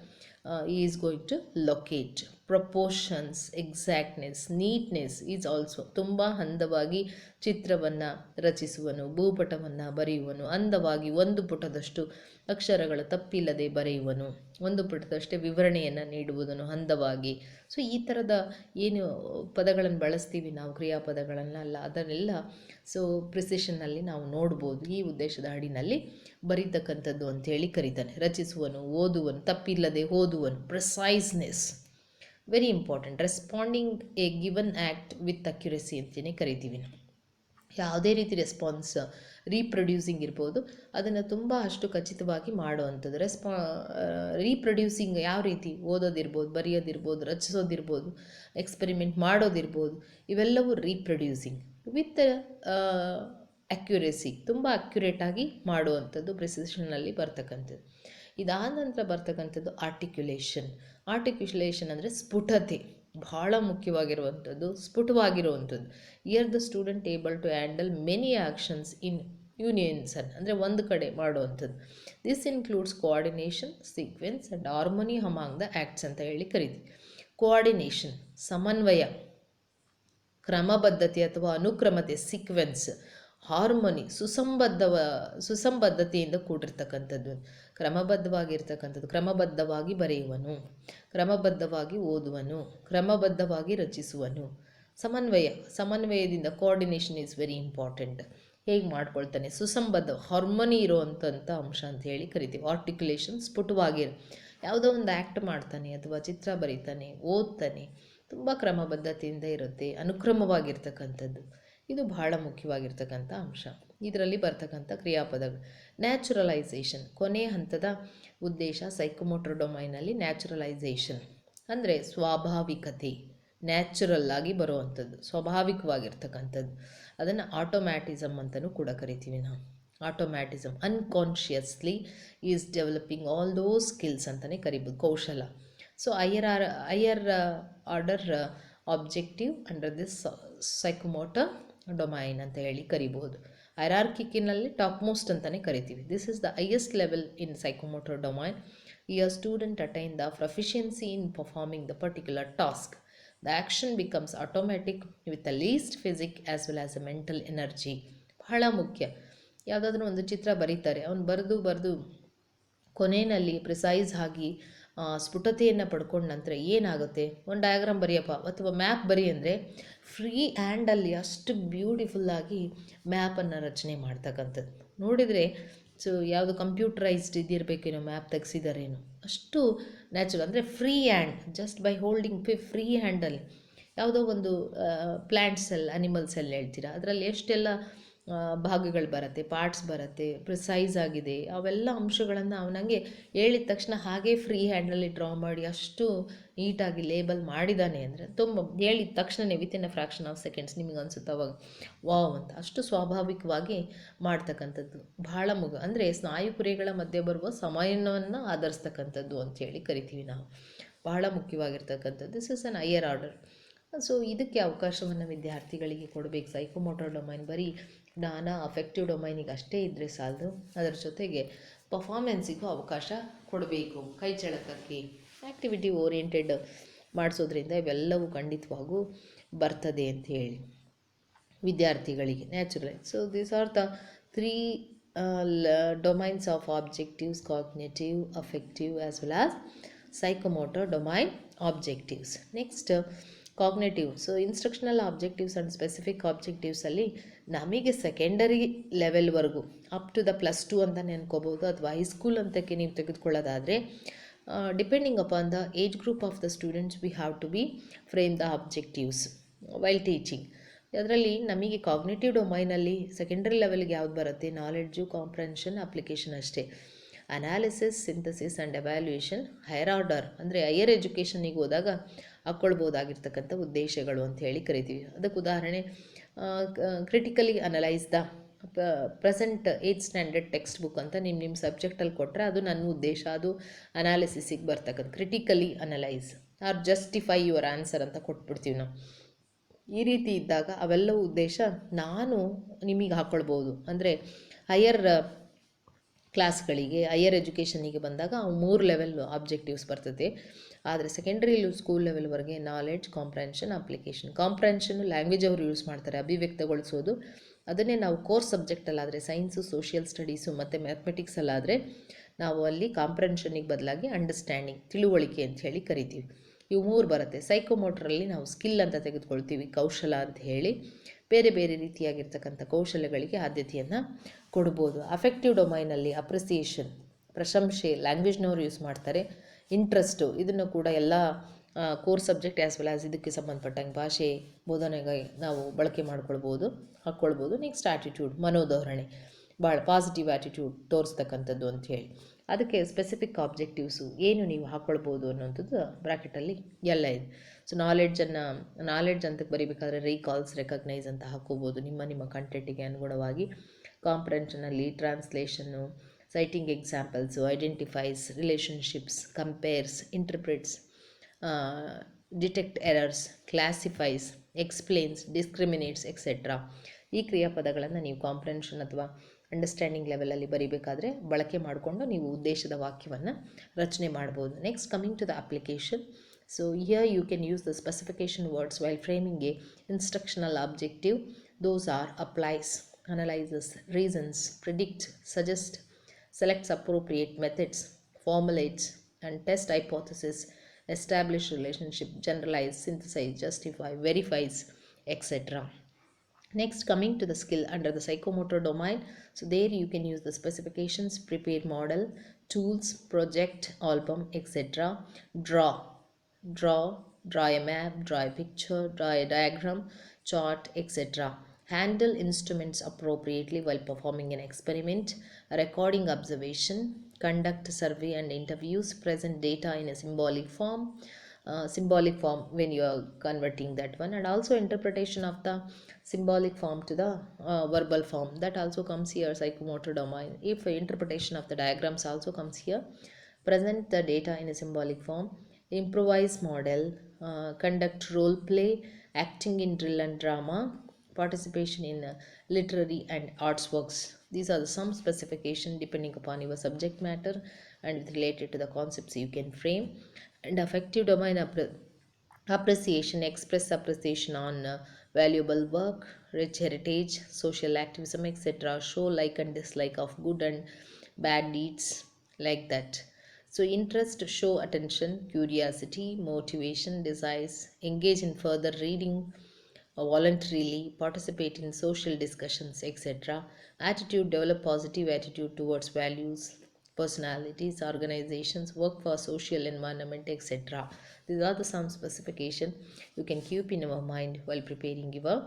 is going to locate. Proportions, exactness, neatness is also. ತುಂಬ ಅಂದವಾಗಿ ಚಿತ್ರವನ್ನು ರಚಿಸುವನು, ಭೂಪಟವನ್ನು ಬರೆಯುವನು, ಅಂದವಾಗಿ ಒಂದು ಪುಟದಷ್ಟು ಅಕ್ಷರಗಳು ತಪ್ಪಿಲ್ಲದೆ ಬರೆಯುವನು, ಒಂದು ಪುಟದಷ್ಟೇ ವಿವರಣೆಯನ್ನು ನೀಡುವುದನ್ನು ಅಂದವಾಗಿ. ಸೊ ಈ ಥರದ ಏನು ಪದಗಳನ್ನು ಬಳಸ್ತೀವಿ ನಾವು, ಕ್ರಿಯಾಪದಗಳನ್ನೆಲ್ಲ, ಅದನ್ನೆಲ್ಲ ಸೊ ಪ್ರಿಸಿಷನ್ನಲ್ಲಿ ನಾವು ನೋಡ್ಬೋದು. ಈ ಉದ್ದೇಶದ ಅಡಿನಲ್ಲಿ ಬರೀತಕ್ಕಂಥದ್ದು ಅಂಥೇಳಿ ಕರೀತಾನೆ. ರಚಿಸುವನು, ಓದುವನು, ತಪ್ಪಿಲ್ಲದೆ ಓದುವನು. Preciseness very important. Responding a given act with accuracy ಅಂತಲೇ ಕರಿತೀವಿ ನಾವು. ಯಾವುದೇ ರೀತಿ ರೆಸ್ಪಾನ್ಸ್, ರೀಪ್ರೊಡ್ಯೂಸಿಂಗ್ ಇರ್ಬೋದು, ಅದನ್ನು ತುಂಬ ಅಷ್ಟು ಖಚಿತವಾಗಿ ಮಾಡುವಂಥದ್ದು. ರೀಪ್ರೊಡ್ಯೂಸಿಂಗ್ ಯಾವ ರೀತಿ? ಓದೋದಿರ್ಬೋದು, ಬರೆಯೋದಿರ್ಬೋದು, ರಚಿಸೋದಿರ್ಬೋದು, ಎಕ್ಸ್ಪೆರಿಮೆಂಟ್ ಮಾಡೋದಿರ್ಬೋದು, ಇವೆಲ್ಲವೂ ರೀಪ್ರೊಡ್ಯೂಸಿಂಗ್ ವಿತ್ ಅಕ್ಯುರೇಸಿ, ತುಂಬ ಅಕ್ಯುರೇಟಾಗಿ ಮಾಡುವಂಥದ್ದು ಪ್ರಿಸಿಷನ್ನಲ್ಲಿ ಬರ್ತಕ್ಕಂಥದ್ದು. ಇದಾದ ನಂತರ ಬರ್ತಕ್ಕಂಥದ್ದು ಆರ್ಟಿಕ್ಯುಲೇಷನ್. ಆರ್ಟಿಕ್ಯುಲೇಷನ್ ಅಂದರೆ ಸ್ಫುಟತೆ, ಬಹಳ ಮುಖ್ಯವಾಗಿರುವಂಥದ್ದು, ಸ್ಫುಟವಾಗಿರುವಂಥದ್ದು. Here the student able to handle many actions in unison, ಅಂದರೆ ಒಂದು ಕಡೆ ಮಾಡುವಂಥದ್ದು. This includes coordination, sequence and harmony among the acts ಅಂತ ಹೇಳಿ ಕರಿತೀವಿ. ಕೋಆರ್ಡಿನೇಷನ್, ಸಮನ್ವಯ, ಕ್ರಮಬದ್ಧತೆ ಅಥವಾ ಅನುಕ್ರಮತೆ, ಸೀಕ್ವೆನ್ಸ್, ಹಾರ್ಮೋನಿ, ಸುಸಂಬದ್ಧತೆಯಿಂದ ಕೂಡಿರ್ತಕ್ಕಂಥದ್ದು, ಕ್ರಮಬದ್ಧವಾಗಿರ್ತಕ್ಕಂಥದ್ದು. ಕ್ರಮಬದ್ಧವಾಗಿ ಬರೆಯುವನು, ಕ್ರಮಬದ್ಧವಾಗಿ ಓದುವನು, ಕ್ರಮಬದ್ಧವಾಗಿ ರಚಿಸುವನು. ಸಮನ್ವಯದಿಂದ, ಕೋಆರ್ಡಿನೇಷನ್ ಈಸ್ ವೆರಿ ಇಂಪಾರ್ಟೆಂಟ್. ಹೇಗೆ ಮಾಡ್ಕೊಳ್ತಾನೆ? ಸುಸಂಬದ್ಧ, ಹಾರ್ಮೋನಿ ಇರುವಂಥ ಅಂಶ ಅಂತ ಹೇಳಿ ಕರಿತೀವಿ. ಆರ್ಟಿಕ್ಯುಲೇಷನ್, ಸ್ಫುಟವಾಗಿರೋ ಯಾವುದೋ ಒಂದು ಆ್ಯಕ್ಟ್ ಮಾಡ್ತಾನೆ ಅಥವಾ ಚಿತ್ರ ಬರೀತಾನೆ, ಓದ್ತಾನೆ, ತುಂಬ ಕ್ರಮಬದ್ಧತೆಯಿಂದ ಇರುತ್ತೆ, ಅನುಕ್ರಮವಾಗಿರ್ತಕ್ಕಂಥದ್ದು. ಇದು ಬಹಳ ಮುಖ್ಯವಾಗಿರ್ತಕ್ಕಂಥ ಅಂಶ. ಇದರಲ್ಲಿ ಬರ್ತಕ್ಕಂಥ ಕ್ರಿಯಾಪದಗಳು. ನ್ಯಾಚುರಲೈಸೇಷನ್, ಕೊನೆಯ ಹಂತದ ಉದ್ದೇಶ ಸೈಕೋಮೋಟರ್ ಡೊಮೈನಲ್ಲಿ. ನ್ಯಾಚುರಲೈಸೇಷನ್ ಅಂದರೆ ಸ್ವಾಭಾವಿಕತೆ, ನ್ಯಾಚುರಲ್ ಆಗಿ ಬರುವಂಥದ್ದು, ಸ್ವಾಭಾವಿಕವಾಗಿರ್ತಕ್ಕಂಥದ್ದು. ಅದನ್ನು ಆಟೋಮ್ಯಾಟಿಸಮ್ ಅಂತಲೂ ಕೂಡ ಕರಿತೀವಿ ನಾವು. Automatism, unconsciously is developing all those skills ಅಂತಲೇ ಕರಿಬೋದು, ಕೌಶಲ. So higher order objective under this psychomotor domain ಅಂತ ಹೇಳಿ ಕರಿಬಹುದು. ಹೈರಾರ್ಕಿಕಿನಲ್ಲಿ ಟಾಪ್ ಮೋಸ್ಟ್ ಅಂತಲೇ ಕರಿತೀವಿ. This is the highest level in psychomotor domain. Here student attain the proficiency in performing the particular task. The action becomes automatic with the least physic as well as a mental energy. ಬಹಳ ಮುಖ್ಯ. ಯಾವುದಾದ್ರೂ ಒಂದು ಚಿತ್ರ ಬರೀತಾರೆ, ಅವನು ಬರೆದು ಕೊನೆಯಲ್ಲಿ ಪ್ರಿಸೈಸ್ ಆಗಿ ಸ್ಫುಟತೆಯನ್ನು ಪಡ್ಕೊಂಡ ನಂತರ ಏನಾಗುತ್ತೆ? ಒಂದು ಡಯಾಗ್ರಾಮ್ ಬರೆಯಪ್ಪ ಅಥವಾ ಮ್ಯಾಪ್ ಬರಿ ಅಂದರೆ ಫ್ರೀ ಹ್ಯಾಂಡಲ್ಲಿ ಅಷ್ಟು ಬ್ಯೂಟಿಫುಲ್ಲಾಗಿ ಮ್ಯಾಪನ್ನು ರಚನೆ ಮಾಡ್ತಕ್ಕಂಥದ್ದು ನೋಡಿದರೆ, ಸೊ ಯಾವುದು ಕಂಪ್ಯೂಟರೈಸ್ಡ್ ಇದಿರಬೇಕೇನೋ, ಮ್ಯಾಪ್ ತೆಗೆಸಿದಾರೇನೋ, ಅಷ್ಟು ನ್ಯಾಚುರಲ್. ಅಂದರೆ free hand, just by holding free ಹ್ಯಾಂಡಲ್ಲಿ ಯಾವುದೋ ಒಂದು ಪ್ಲ್ಯಾಂಟ್ಸ್ ಎಲ್ಲ, ಅನಿಮಲ್ಸ್ ಎಲ್ಲ ಹೇಳ್ತೀರಾ, ಅದರಲ್ಲಿ ಎಷ್ಟೆಲ್ಲ ಭಾಗಗಳು ಬರುತ್ತೆ, ಪಾರ್ಟ್ಸ್ ಬರುತ್ತೆ, ಪ್ರಿಸೈಸ್ ಆಗಿದೆ, ಅವೆಲ್ಲ ಅಂಶಗಳನ್ನು ಅವನಿಗೆ ಹೇಳಿದ ತಕ್ಷಣ ಹಾಗೆ ಫ್ರೀ ಹ್ಯಾಂಡಲ್ಲಿ ಡ್ರಾ ಮಾಡಿ ಅಷ್ಟು ನೀಟಾಗಿ ಲೇಬಲ್ ಮಾಡಿದ್ದಾನೆ ಅಂದರೆ ತುಂಬ ಹೇಳಿದ ತಕ್ಷಣವೇ within a fraction of seconds ನಿಮಗೆ ಅನಿಸುತ್ತೆ ಅವಾಗ ವಾವ್ ಅಂತ. ಅಷ್ಟು ಸ್ವಾಭಾವಿಕವಾಗಿ ಮಾಡ್ತಕ್ಕಂಥದ್ದು ಬಹಳ ಅಂದರೆ ಸ್ನಾಯುಪುರಿಗಳ ಮಧ್ಯೆ ಬರುವ ಸಮಯವನ್ನು ಆಧರಿಸ್ತಕ್ಕಂಥದ್ದು ಅಂಥೇಳಿ ಕರಿತೀವಿ ನಾವು. ಬಹಳ ಮುಖ್ಯವಾಗಿರ್ತಕ್ಕಂಥದ್ದು. This is an higher order. So ಇದಕ್ಕೆ ಅವಕಾಶವನ್ನು ವಿದ್ಯಾರ್ಥಿಗಳಿಗೆ ಕೊಡಬೇಕು. ಸೈಕೋಮೋಟರ್ ಡೊಮೈನ್ ಬರೀ ಜ್ಞಾನ ಅಫೆಕ್ಟಿವ್ ಡೊಮೈನಿಗೆ ಅಷ್ಟೇ ಇದ್ದರೆ ಸಾಲದು, ಅದರ ಜೊತೆಗೆ ಪರ್ಫಾರ್ಮೆನ್ಸಿಗೂ ಅವಕಾಶ ಕೊಡಬೇಕು. ಕೈ ಚಳಕಕ್ಕೆ ಆ್ಯಕ್ಟಿವಿಟಿ ಓರಿಯೆಂಟೆಡ್ ಮಾಡಿಸೋದ್ರಿಂದ ಇವೆಲ್ಲವೂ ಖಂಡಿತವಾಗೂ ಬರ್ತದೆ ಅಂತ ಹೇಳಿ ವಿದ್ಯಾರ್ಥಿಗಳಿಗೆ natural. So these are the 3 domains of objectives: cognitive, affective as well as psychomotor domain objectives. Next, cognitive. So instructional objectives and specific ಆಬ್ಜೆಕ್ಟಿವ್ಸಲ್ಲಿ ನಮಗೆ ಸೆಕೆಂಡರಿ ಲೆವೆಲ್ವರೆಗೂ ಅಪ್ ಟು ದ +2 ಅಂತ ನೆನ್ಕೋಬೋದು, ಅಥವಾ ಹೈಸ್ಕೂಲ್ ಅಂತಕ್ಕೆ ನೀವು ತೆಗೆದುಕೊಳ್ಳೋದಾದರೆ depending upon the age group of the students we have to be frame the objectives while teaching. ಅದರಲ್ಲಿ ನಮಗೆ ಕಾಗ್ನಿಟಿವ್ ಡೊಮೈನಲ್ಲಿ ಸೆಕೆಂಡರಿ ಲೆವೆಲ್ಗೆ ಯಾವ್ದು ಬರುತ್ತೆ? ನಾಲೆಡ್ಜು, ಕಾಂಪ್ರೆನ್ಷನ್, ಅಪ್ಲಿಕೇಶನ್ ಅಷ್ಟೇ. Analysis, synthesis and evaluation higher order, ಅಂದರೆ ಹೈಯರ್ ಎಜುಕೇಷನಿಗೆ ಹೋದಾಗ ಹಾಕ್ಕೊಳ್ಬೋದಾಗಿರ್ತಕ್ಕಂಥ ಉದ್ದೇಶಗಳು ಅಂತ ಹೇಳಿ ಕರಿತೀವಿ. ಅದಕ್ಕೆ ಉದಾಹರಣೆ critically analyse the present 8th standard text book ಅಂತ ನಿಮ್ಮ ಸಬ್ಜೆಕ್ಟಲ್ಲಿ ಕೊಟ್ಟರೆ ಅದು ನನ್ನ ಉದ್ದೇಶ, ಅದು ಅನಾಲಿಸಿಸಿಗೆ ಬರ್ತಕ್ಕಂಥ. Critically analyse or justify your answer ಅಂತ ಕೊಟ್ಬಿಡ್ತೀವಿ ನಾವು. ಈ ರೀತಿ ಇದ್ದಾಗ ಅವೆಲ್ಲವೂ ಉದ್ದೇಶ ನಾನು ನಿಮಗೆ ಹಾಕ್ಕೊಳ್ಬೋದು. ಅಂದರೆ ಹೈಯರ್ ಕ್ಲಾಸ್ಗಳಿಗೆ, ಹೈಯರ್ ಎಜುಕೇಷನಿಗೆ ಬಂದಾಗ 3 ಲೆವೆಲ್ ಆಬ್ಜೆಕ್ಟಿವ್ಸ್ ಬರ್ತದೆ. ಆದರೆ ಸೆಕೆಂಡ್ರಿ ಸ್ಕೂಲ್ ಲೆವೆಲ್ವರೆಗೆ knowledge, comprehension, application. Comprehension language ಅವರು ಯೂಸ್ ಮಾಡ್ತಾರೆ, ಅಭಿವ್ಯಕ್ತಗೊಳಿಸೋದು. ಅದನ್ನೇ ನಾವು ಕೋರ್ಸ್ ಸಬ್ಜೆಕ್ಟಲ್ಲಾದರೆ ಸೈನ್ಸು, ಸೋಷಿಯಲ್ ಸ್ಟಡೀಸು ಮತ್ತು ಮ್ಯಾಥಮೆಟಿಕ್ಸಲ್ಲಾದರೆ ನಾವು ಅಲ್ಲಿ ಕಾಂಪ್ರೆನ್ಷನಿಗೆ ಬದಲಾಗಿ ಅಂಡರ್ಸ್ಟ್ಯಾಂಡಿಂಗ್, ತಿಳುವಳಿಕೆ ಅಂತ ಹೇಳಿ ಕರಿತೀವಿ. ಇವು 3 ಬರುತ್ತೆ. ಸೈಕೋಮೋಟ್ರಲ್ಲಿ ನಾವು ಸ್ಕಿಲ್ ಅಂತ ತೆಗೆದುಕೊಳ್ತೀವಿ, ಕೌಶಲ ಅಂತ ಹೇಳಿ. ಬೇರೆ ಬೇರೆ ರೀತಿಯಾಗಿರ್ತಕ್ಕಂಥ ಕೌಶಲ್ಯಗಳಿಗೆ ಆದ್ಯತೆಯನ್ನು ಕೊಡ್ಬೋದು. ಅಫೆಕ್ಟಿವ್ ಡೊಮೈನಲ್ಲಿ ಅಪ್ರಿಸಿಯೇಷನ್, ಪ್ರಶಂಸೆ, ಲ್ಯಾಂಗ್ವೇಜ್ನವರು ಯೂಸ್ ಮಾಡ್ತಾರೆ. ಇಂಟ್ರೆಸ್ಟು, ಇದನ್ನು ಕೂಡ ಎಲ್ಲ course subject as well as ಇದಕ್ಕೆ ಸಂಬಂಧಪಟ್ಟಂಗೆ ಭಾಷೆ ಬೋಧನೆಗೆ ನಾವು ಬಳಕೆ ಹಾಕ್ಕೊಳ್ಬೋದು. ನೆಕ್ಸ್ಟ್ ಆ್ಯಟಿಟ್ಯೂಡ್, ಮನೋಧೋರಣೆ, ಭಾಳ ಪಾಸಿಟಿವ್ ಆ್ಯಟಿಟ್ಯೂಡ್ ತೋರಿಸ್ತಕ್ಕಂಥದ್ದು ಅಂಥೇಳಿ. ಅದಕ್ಕೆ ಸ್ಪೆಸಿಫಿಕ್ ಆಬ್ಜೆಕ್ಟಿವ್ಸು ಏನು ನೀವು ಹಾಕ್ಕೊಳ್ಬೋದು ಅನ್ನೋಂಥದ್ದು ಬ್ರ್ಯಾಕೆಟಲ್ಲಿ ಎಲ್ಲ ಇದೆ. ಸೊ ನಾಲೆಡ್ಜ್ ಅಂತ ಬರೀಬೇಕಾದ್ರೆ ರೀಕಾಲ್ಸ್, ರೆಕಗ್ನೈಸ್ ಅಂತ ಹಾಕ್ಕೋಬೋದು ನಿಮ್ಮ ಕಂಟೆಂಟಿಗೆ ಅನುಗುಣವಾಗಿ. ಕಾಂಪ್ರೆನ್ಷನಲ್ಲಿ translation, citing examples, identifies relationships, compares, interprets, detect errors, classifies, explains, discriminates etcetera. ಈ ಕ್ರಿಯಾಪದಗಳನ್ನು ನೀವು ಕಾಂಪ್ರೆನ್ಷನ್ ಅಥವಾ ಅಂಡರ್ಸ್ಟ್ಯಾಂಡಿಂಗ್ ಲೆವೆಲಲ್ಲಿ ಬರೀಬೇಕಾದ್ರೆ ಬಳಕೆ ಮಾಡಿಕೊಂಡು ನೀವು ಉದ್ದೇಶದ ವಾಕ್ಯವನ್ನು ರಚನೆ ಮಾಡ್ಬೋದು. Next, coming to the application. So here you can use the specification words while framing a instructional objective. Those are applies, analyzes, reasons, predicts, suggests, selects appropriate methods, formulates and test hypothesis, establish relationship, generalize, synthesize, justify, verifies, etc. Next, coming to the skill under the psychomotor domain. So there you can use the specifications, prepare model, tools, project, album, etc. Draw a map, draw a picture, draw a diagram, chart, etc. Handle instruments appropriately while performing an experiment, recording observation, conduct survey and interviews, present data in a symbolic form when you are converting that one, and also interpretation of the symbolic form to the verbal form, that also comes here, psychomotor domain. If interpretation of the diagrams also comes here, present the data in a symbolic form, improvise model, conduct role play, acting in drill and drama, participation in literary and arts works. These are some specification depending upon your subject matter and related to the concepts you can frame. And affective domain appreciation, express appreciation on valuable work, rich heritage, social activism, etc. Show like and dislike of good and bad deeds, like that. So interest, show attention, curiosity, motivation, desires, engage in further reading voluntarily, participate in social discussions, etc. Attitude, develop positive attitude towards values, personalities, organizations, work for social environment, etc. These are the some specification you can keep in your mind while preparing your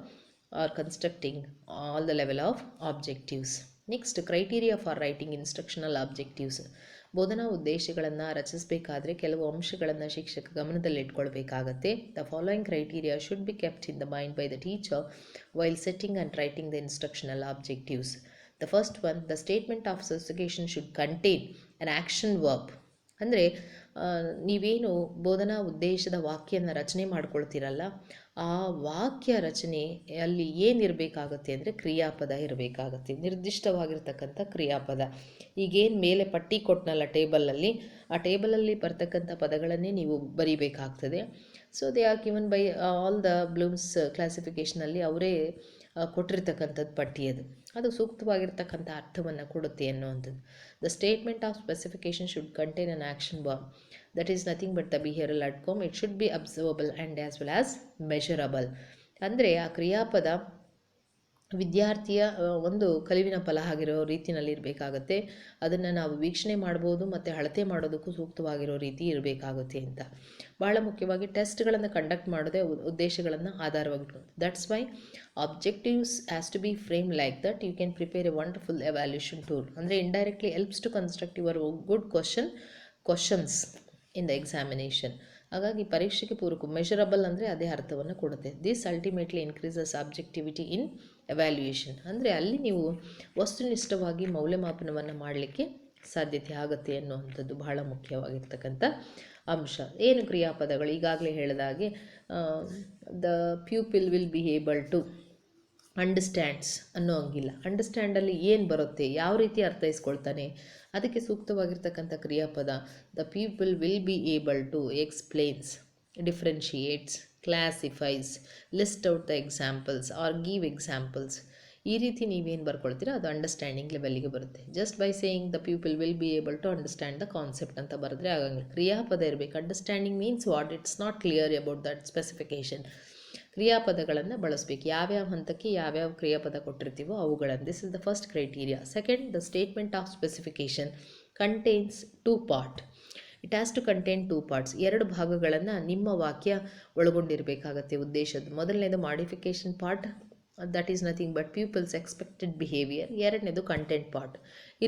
or constructing all the level of objectives. Next, criteria for writing instructional objectives. ಬೋಧನಾ ಉದ್ದೇಶಗಳನ್ನು ರಚಿಸಬೇಕಾದ್ರೆ ಕೆಲವು ಅಂಶಗಳನ್ನು ಶಿಕ್ಷಕ ಗಮನದಲ್ಲಿಟ್ಕೊಳ್ಬೇಕಾಗತ್ತೆ. The following criteria should be kept in the mind by the teacher while setting and writing the instructional objectives. The first one, the statement of specification should contain an action verb. ಅಂದರೆ ನೀವೇನು ಬೋಧನಾ ಉದ್ದೇಶದ ವಾಕ್ಯನ ರಚನೆ ಮಾಡ್ಕೊಳ್ತೀರಲ್ಲ, ಆ ವಾಕ್ಯ ರಚನೆಯಲ್ಲಿ ಏನಿರಬೇಕಾಗತ್ತೆ ಅಂದರೆ ಕ್ರಿಯಾಪದ ಇರಬೇಕಾಗತ್ತೆ, ನಿರ್ದಿಷ್ಟವಾಗಿರ್ತಕ್ಕಂಥ ಕ್ರಿಯಾಪದ. ಈಗೇನು ಮೇಲೆ ಪಟ್ಟಿ ಕೊಟ್ಟನಲ್ಲ ಟೇಬಲಲ್ಲಿ, ಆ ಟೇಬಲಲ್ಲಿ ಬರ್ತಕ್ಕಂಥ ಪದಗಳನ್ನೇ ನೀವು ಬರೀಬೇಕಾಗ್ತದೆ. So they are given by all the Bloom's ಕ್ಲಾಸಿಫಿಕೇಷನಲ್ಲಿ ಅವರೇ ಕೊಟ್ಟಿರ್ತಕ್ಕಂಥದ್ದು ಪಟ್ಟಿ. ಅದು ಸೂಕ್ತವಾಗಿರ್ತಕ್ಕಂಥ ಅರ್ಥವನ್ನು ಕೊಡುತ್ತೆ ಅನ್ನುವಂಥದ್ದು. The statement of specification should contain an action verb that is nothing but the behavioural outcome. It should be observable and as well as measurable. ಅಂದರೆ ಆ ಕ್ರಿಯಾಪದ ವಿದ್ಯಾರ್ಥಿಯ ಒಂದು ಕಲಿವಿನ ಫಲ ಆಗಿರೋ ರೀತಿಯಲ್ಲಿ ಇರಬೇಕಾಗತ್ತೆ. ಅದನ್ನು ನಾವು ವೀಕ್ಷಣೆ ಮಾಡ್ಬೋದು ಮತ್ತು ಅಳತೆ ಮಾಡೋದಕ್ಕೂ ಸೂಕ್ತವಾಗಿರೋ ರೀತಿ ಇರಬೇಕಾಗುತ್ತೆ ಅಂತ. ಭಾಳ ಮುಖ್ಯವಾಗಿ ಟೆಸ್ಟ್ಗಳನ್ನು ಕಂಡಕ್ಟ್ ಮಾಡೋದೇ ಉದ್ದೇಶಗಳನ್ನು ಆಧಾರವಾಗಿಟ್ಟು. That's why objectives has to be frame like that you can prepare a wonderful evaluation tool. ಅಂದರೆ indirectly helps to construct your good questions in the examination. ಹಾಗಾಗಿ ಪರೀಕ್ಷೆಗೆ ಪೂರಕ. ಮೆಷರಬಲ್ ಅಂದರೆ ಅದೇ ಅರ್ಥವನ್ನು ಕೊಡುತ್ತೆ. This ultimately increases objectivity in evaluation. ಅಂದರೆ ಅಲ್ಲಿ ನೀವು ವಸ್ತುನಿಷ್ಠವಾಗಿ ಮೌಲ್ಯಮಾಪನವನ್ನು ಮಾಡಲಿಕ್ಕೆ ಸಾಧ್ಯತೆ ಆಗುತ್ತೆ ಅನ್ನುವಂಥದ್ದು ಬಹಳ ಮುಖ್ಯವಾಗಿರ್ತಕ್ಕಂಥ ಅಂಶ. ಏನು ಕ್ರಿಯಾಪದಗಳು ಈಗಾಗಲೇ ಹೇಳಿದಾಗೆ the pupil will be able to understands ಅನ್ನೋ ಹಂಗಿಲ್ಲ. ಅಂಡರ್ಸ್ಟ್ಯಾಂಡಲ್ಲಿ ಏನು ಬರುತ್ತೆ, ಯಾವ ರೀತಿ ಅರ್ಥೈಸ್ಕೊಳ್ತಾನೆ, ಅದಕ್ಕೆ ಸೂಕ್ತವಾಗಿರ್ತಕ್ಕಂಥ ಕ್ರಿಯಾಪದ the people will be able to explains, differentiates, classifies, list out the examples or give examples. ಈ ರೀತಿ ನೀವೇನು ಬರ್ಕೊಳ್ತೀರಾ ಅದು ಅಂಡರ್ಸ್ಟ್ಯಾಂಡಿಂಗ್ ಲೆವೆಲ್ಗೆ ಬರುತ್ತೆ. Just by saying the people will be able to understand the concept ಅಂತ ಬರೆದ್ರೆ ಆಗಂಗಿಲ್ಲ. ಕ್ರಿಯಾಪದ ಇರಬೇಕು. Understanding means what, it's not clear about that specification. ಕ್ರಿಯಾಪದಗಳನ್ನು ಬಳಸಬೇಕು. ಯಾವ್ಯಾವ ಹಂತಕ್ಕೆ ಯಾವ್ಯಾವ ಕ್ರಿಯಾಪದ ಕೊಟ್ಟಿರ್ತೀವೋ ಅವುಗಳನ್ನು. This is the first criteria. Second, the statement of specification contains 2 part. It has to contain 2 parts. 2 ಭಾಗಗಳನ್ನು ನಿಮ್ಮ ವಾಕ್ಯ ಒಳಗೊಂಡಿರಬೇಕಾಗತ್ತೆ ಉದ್ದೇಶದ. ಮೊದಲನೇದು modification part, that is nothing but people's expected behaviour. ಎರಡನೇದು content part,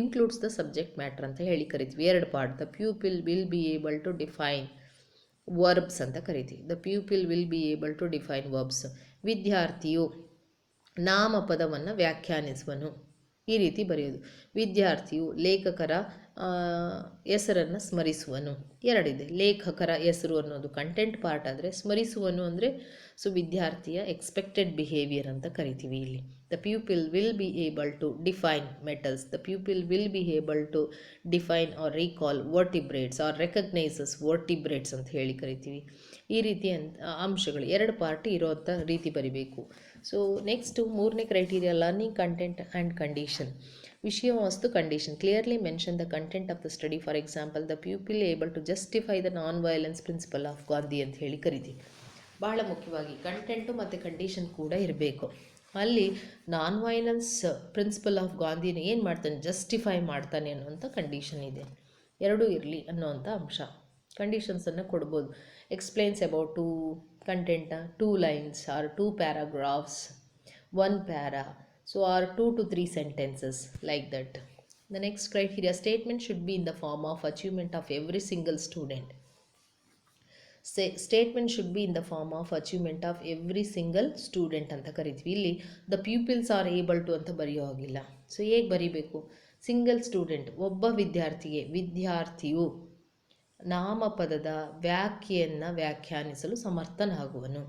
includes the subject matter ಅಂತ ಹೇಳಿ ಕರಿತೀವಿ. 2 part. The pupil will be able to define verbs ಅಂತ ಕರಿತೀವಿ. The pupil will be able to define verbs. ವಿದ್ಯಾರ್ಥಿಯು ನಾಮಪದವನ್ನು ವ್ಯಾಖ್ಯಾನಿಸುವನು. ಈ ರೀತಿ ಬರೆಯೋದು. ವಿದ್ಯಾರ್ಥಿಯು ಲೇಖಕರ ಹೆಸರನ್ನು ಸ್ಮರಿಸುವನು. ಎರಡಿದೆ. ಲೇಖಕರ ಹೆಸರು ಅನ್ನೋದು ಕಂಟೆಂಟ್ ಪಾರ್ಟ್ ಆದರೆ, ಸ್ಮರಿಸುವನು ಅಂದರೆ ವಿದ್ಯಾರ್ಥಿಯ ಎಕ್ಸ್ಪೆಕ್ಟೆಡ್ ಬಿಹೇವಿಯರ್ ಅಂತ ಕರಿತೀವಿ ಇಲ್ಲಿ. The pupil will be able to define metals. The pupil will be able to define or recall vertebrates or recognises vertebrates ಅಂತ ಹೇಳಿ ಕರಿತೀವಿ. ಈ ರೀತಿ ಅಂಶಗಳು 2 ಪಾರ್ಟ್ ಇರೋವಂಥ ರೀತಿ ಬರಿಬೇಕು. ಸೊ ನೆಕ್ಸ್ಟು 3ನೇ criteria, learning content and condition. ವಿಷಯ ವಸ್ತು condition. Clearly mention the content of the study. For example, the pupil able to justify the non violence principle of Gandhi ಅಂತ ಹೇಳಿ ಕರಿತೀವಿ. ಬಹಳ ಮುಖ್ಯವಾಗಿ ಕಂಟೆಂಟು ಮತ್ತು ಕಂಡೀಷನ್ ಕೂಡ ಇರಬೇಕು. ಅಲ್ಲಿ ನಾನ್ ವೈಲೆನ್ಸ್ ಪ್ರಿನ್ಸಿಪಲ್ ಆಫ್ ಗಾಂಧಿನ ಏನು ಮಾಡ್ತಾನೆ, ಜಸ್ಟಿಫೈ ಮಾಡ್ತಾನೆ ಅನ್ನುವಂಥ ಕಂಡೀಷನ್ ಇದೆ. ಎರಡೂ ಇರಲಿ ಅನ್ನೋವಂಥ ಅಂಶ. ಕಂಡೀಷನ್ಸನ್ನು ಕೊಡ್ಬೋದು. Explains about 2 content, 2 lines are 2 paragraphs, 1 para, so are 2 to 3 sentences like that. The next criteria, statement should be in the form of achievement of every single student. Statement should be in the form of achievement of every single student ಅಂತ ಕರಿತೀವಿ. ಇಲ್ಲಿ the pupils are able to ಅಂತ ಬರೆಯೋ ಹಾಗಿಲ್ಲ. ಸೊ ಹೇಗೆ ಬರೀಬೇಕು, ಸಿಂಗಲ್ ಸ್ಟೂಡೆಂಟ್, ಒಬ್ಬ ವಿದ್ಯಾರ್ಥಿಗೆ, ವಿದ್ಯಾರ್ಥಿಯು ನಾಮಪದದ ವ್ಯಾಖ್ಯೆಯನ್ನು ವ್ಯಾಖ್ಯಾನಿಸಲು ಸಮರ್ಥನಾಗುವನು.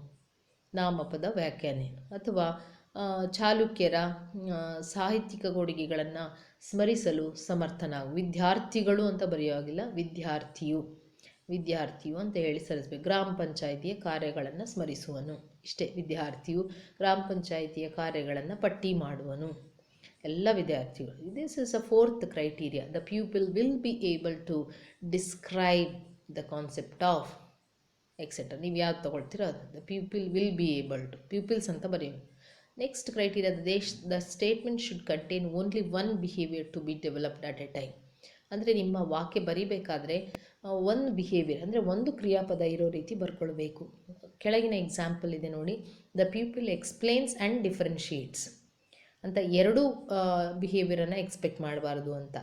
ನಾಮಪದ ವ್ಯಾಖ್ಯಾನ ಅಥವಾ ಚಾಲುಕ್ಯರ ಸಾಹಿತ್ಯಿಕ ಕೊಡುಗೆಗಳನ್ನು ಸ್ಮರಿಸಲು ವಿದ್ಯಾರ್ಥಿಗಳು ಅಂತ ಬರೆಯುವಾಗಿಲ್ಲ, ವಿದ್ಯಾರ್ಥಿಯು ಅಂತ ಹೇಳಿ ಸಲ್ಲಿಸಬೇಕು. ಗ್ರಾಮ ಪಂಚಾಯಿತಿಯ ಕಾರ್ಯಗಳನ್ನು ಸ್ಮರಿಸುವನು. ಇಷ್ಟೇ. ವಿದ್ಯಾರ್ಥಿಯು ಗ್ರಾಮ ಪಂಚಾಯಿತಿಯ ಕಾರ್ಯಗಳನ್ನು ಪಟ್ಟಿ ಮಾಡುವನು. ಎಲ್ಲ ವಿದ್ಯಾರ್ಥಿಗಳು. This is a 4th criteria. The pupil will be able to describe the concept of etcetera. ನೀವು ಯಾವ್ದು ತೊಗೊಳ್ತೀರೋ ಅದು. The pupil will be able to, pupils ಅಂತ ಬರೆಯೋದು. Next criteria, the statement should contain only one behavior to be developed at a time. ಅಂದರೆ ನಿಮ್ಮ ವಾಕ್ಯ ಬರಿಬೇಕಾದ್ರೆ ಒಂದು ಬಿಹೇವಿಯರ್ ಅಂದರೆ ಒಂದು ಕ್ರಿಯಾಪದ ಇರೋ ರೀತಿ ಬರ್ಕೊಳ್ಬೇಕು. ಕೆಳಗಿನ ಎಕ್ಸಾಂಪಲ್ ಇದೆ ನೋಡಿ, ದ ಪೀಪಲ್ ಎಕ್ಸ್ಪ್ಲೇನ್ಸ್ ಆ್ಯಂಡ್ ಡಿಫ್ರೆನ್ಷಿಯೇಟ್ಸ್ ಅಂತ ಎರಡೂ ಬಿಹೇವಿಯರನ್ನು ಎಕ್ಸ್ಪೆಕ್ಟ್ ಮಾಡಬಾರ್ದು ಅಂತ.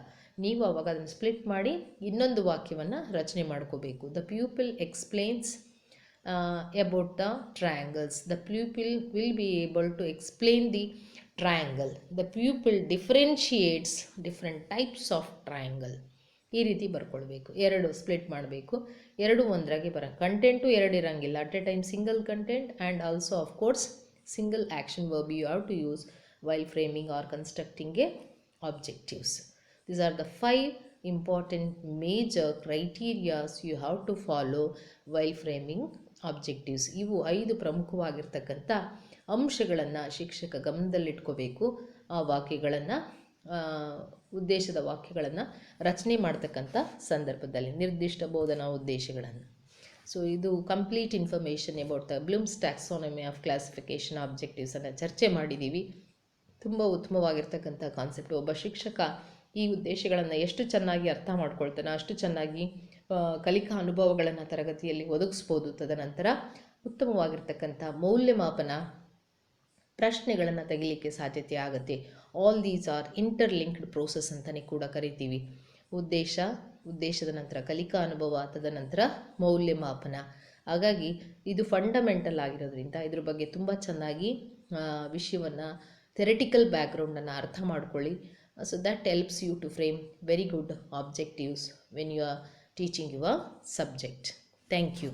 ನೀವು ಅವಾಗ ಅದನ್ನು ಸ್ಪ್ಲಿಟ್ ಮಾಡಿ ಇನ್ನೊಂದು ವಾಕ್ಯವನ್ನು ರಚನೆ ಮಾಡ್ಕೋಬೇಕು. The pupil explains about the triangles. The pupil will be able to explain the triangle. The pupil differentiates different types of triangle. ಈ ರೀತಿ ಬರ್ಕೊಳ್ಬೇಕು. ಎರಡು ಸ್ಪ್ಲಿಟ್ ಮಾಡಬೇಕು. ಎರಡು ಒಂದರಾಗೆ ಕಂಟೆಂಟು ಎರಡು ಇರೋಂಗಿಲ್ಲ. At a time single content and also of course single action verb you have to use while framing or constructing a objectives. These are the 5 important major criterias you have to follow while framing objectives. ಇವು 5 ಪ್ರಮುಖವಾಗಿರ್ತಕ್ಕಂಥ ಅಂಶಗಳನ್ನು ಶಿಕ್ಷಕ ಗಮನದಲ್ಲಿಟ್ಕೋಬೇಕು. ಆ ವಾಕ್ಯಗಳನ್ನು ಉದ್ದೇಶದ ವಾಕ್ಯಗಳನ್ನು ರಚನೆ ಮಾಡ್ತಕ್ಕಂಥ ಸಂದರ್ಭದಲ್ಲಿ ನಿರ್ದಿಷ್ಟ ಬೋಧನಾ ಉದ್ದೇಶಗಳನ್ನು. ಸೊ ಇದು complete information about the Bloom's taxonomy of classification ಆಬ್ಜೆಕ್ಟಿವ್ಸನ್ನು ಚರ್ಚೆ ಮಾಡಿದ್ದೀವಿ. ತುಂಬ ಉತ್ತಮವಾಗಿರ್ತಕ್ಕಂಥ ಕಾನ್ಸೆಪ್ಟ್. ಒಬ್ಬ ಶಿಕ್ಷಕ ಈ ಉದ್ದೇಶಗಳನ್ನು ಎಷ್ಟು ಚೆನ್ನಾಗಿ ಅರ್ಥ ಮಾಡ್ಕೊಳ್ತಾನೆ ಅಷ್ಟು ಚೆನ್ನಾಗಿ ಕಲಿಕಾ ಅನುಭವಗಳನ್ನು ತರಗತಿಯಲ್ಲಿ ಒದಗಿಸ್ಬೋದು. ತದನಂತರ ಉತ್ತಮವಾಗಿರ್ತಕ್ಕಂಥ ಮೌಲ್ಯಮಾಪನ ಪ್ರಶ್ನೆಗಳನ್ನು ತೆಗಿಲಿಕ್ಕೆ ಸಾಧ್ಯತೆ ಆಗುತ್ತೆ. All these are interlinked process ಅಂತಲೇ ಕೂಡ ಕರಿತೀವಿ. ಉದ್ದೇಶದ ನಂತರ ಕಲಿಕಾ ಅನುಭವ, ತದನಂತರ ಮೌಲ್ಯಮಾಪನ. ಹಾಗಾಗಿ ಇದು ಫಂಡಮೆಂಟಲ್ ಆಗಿರೋದ್ರಿಂದ ಇದ್ರ ಬಗ್ಗೆ ತುಂಬ ಚೆನ್ನಾಗಿ ವಿಷಯವನ್ನು ಥೆರೆಟಿಕಲ್ ಬ್ಯಾಕ್ಗ್ರೌಂಡನ್ನು ಅರ್ಥ ಮಾಡ್ಕೊಳ್ಳಿ. So that helps you to frame very good objectives when you are teaching your subject. Thank you.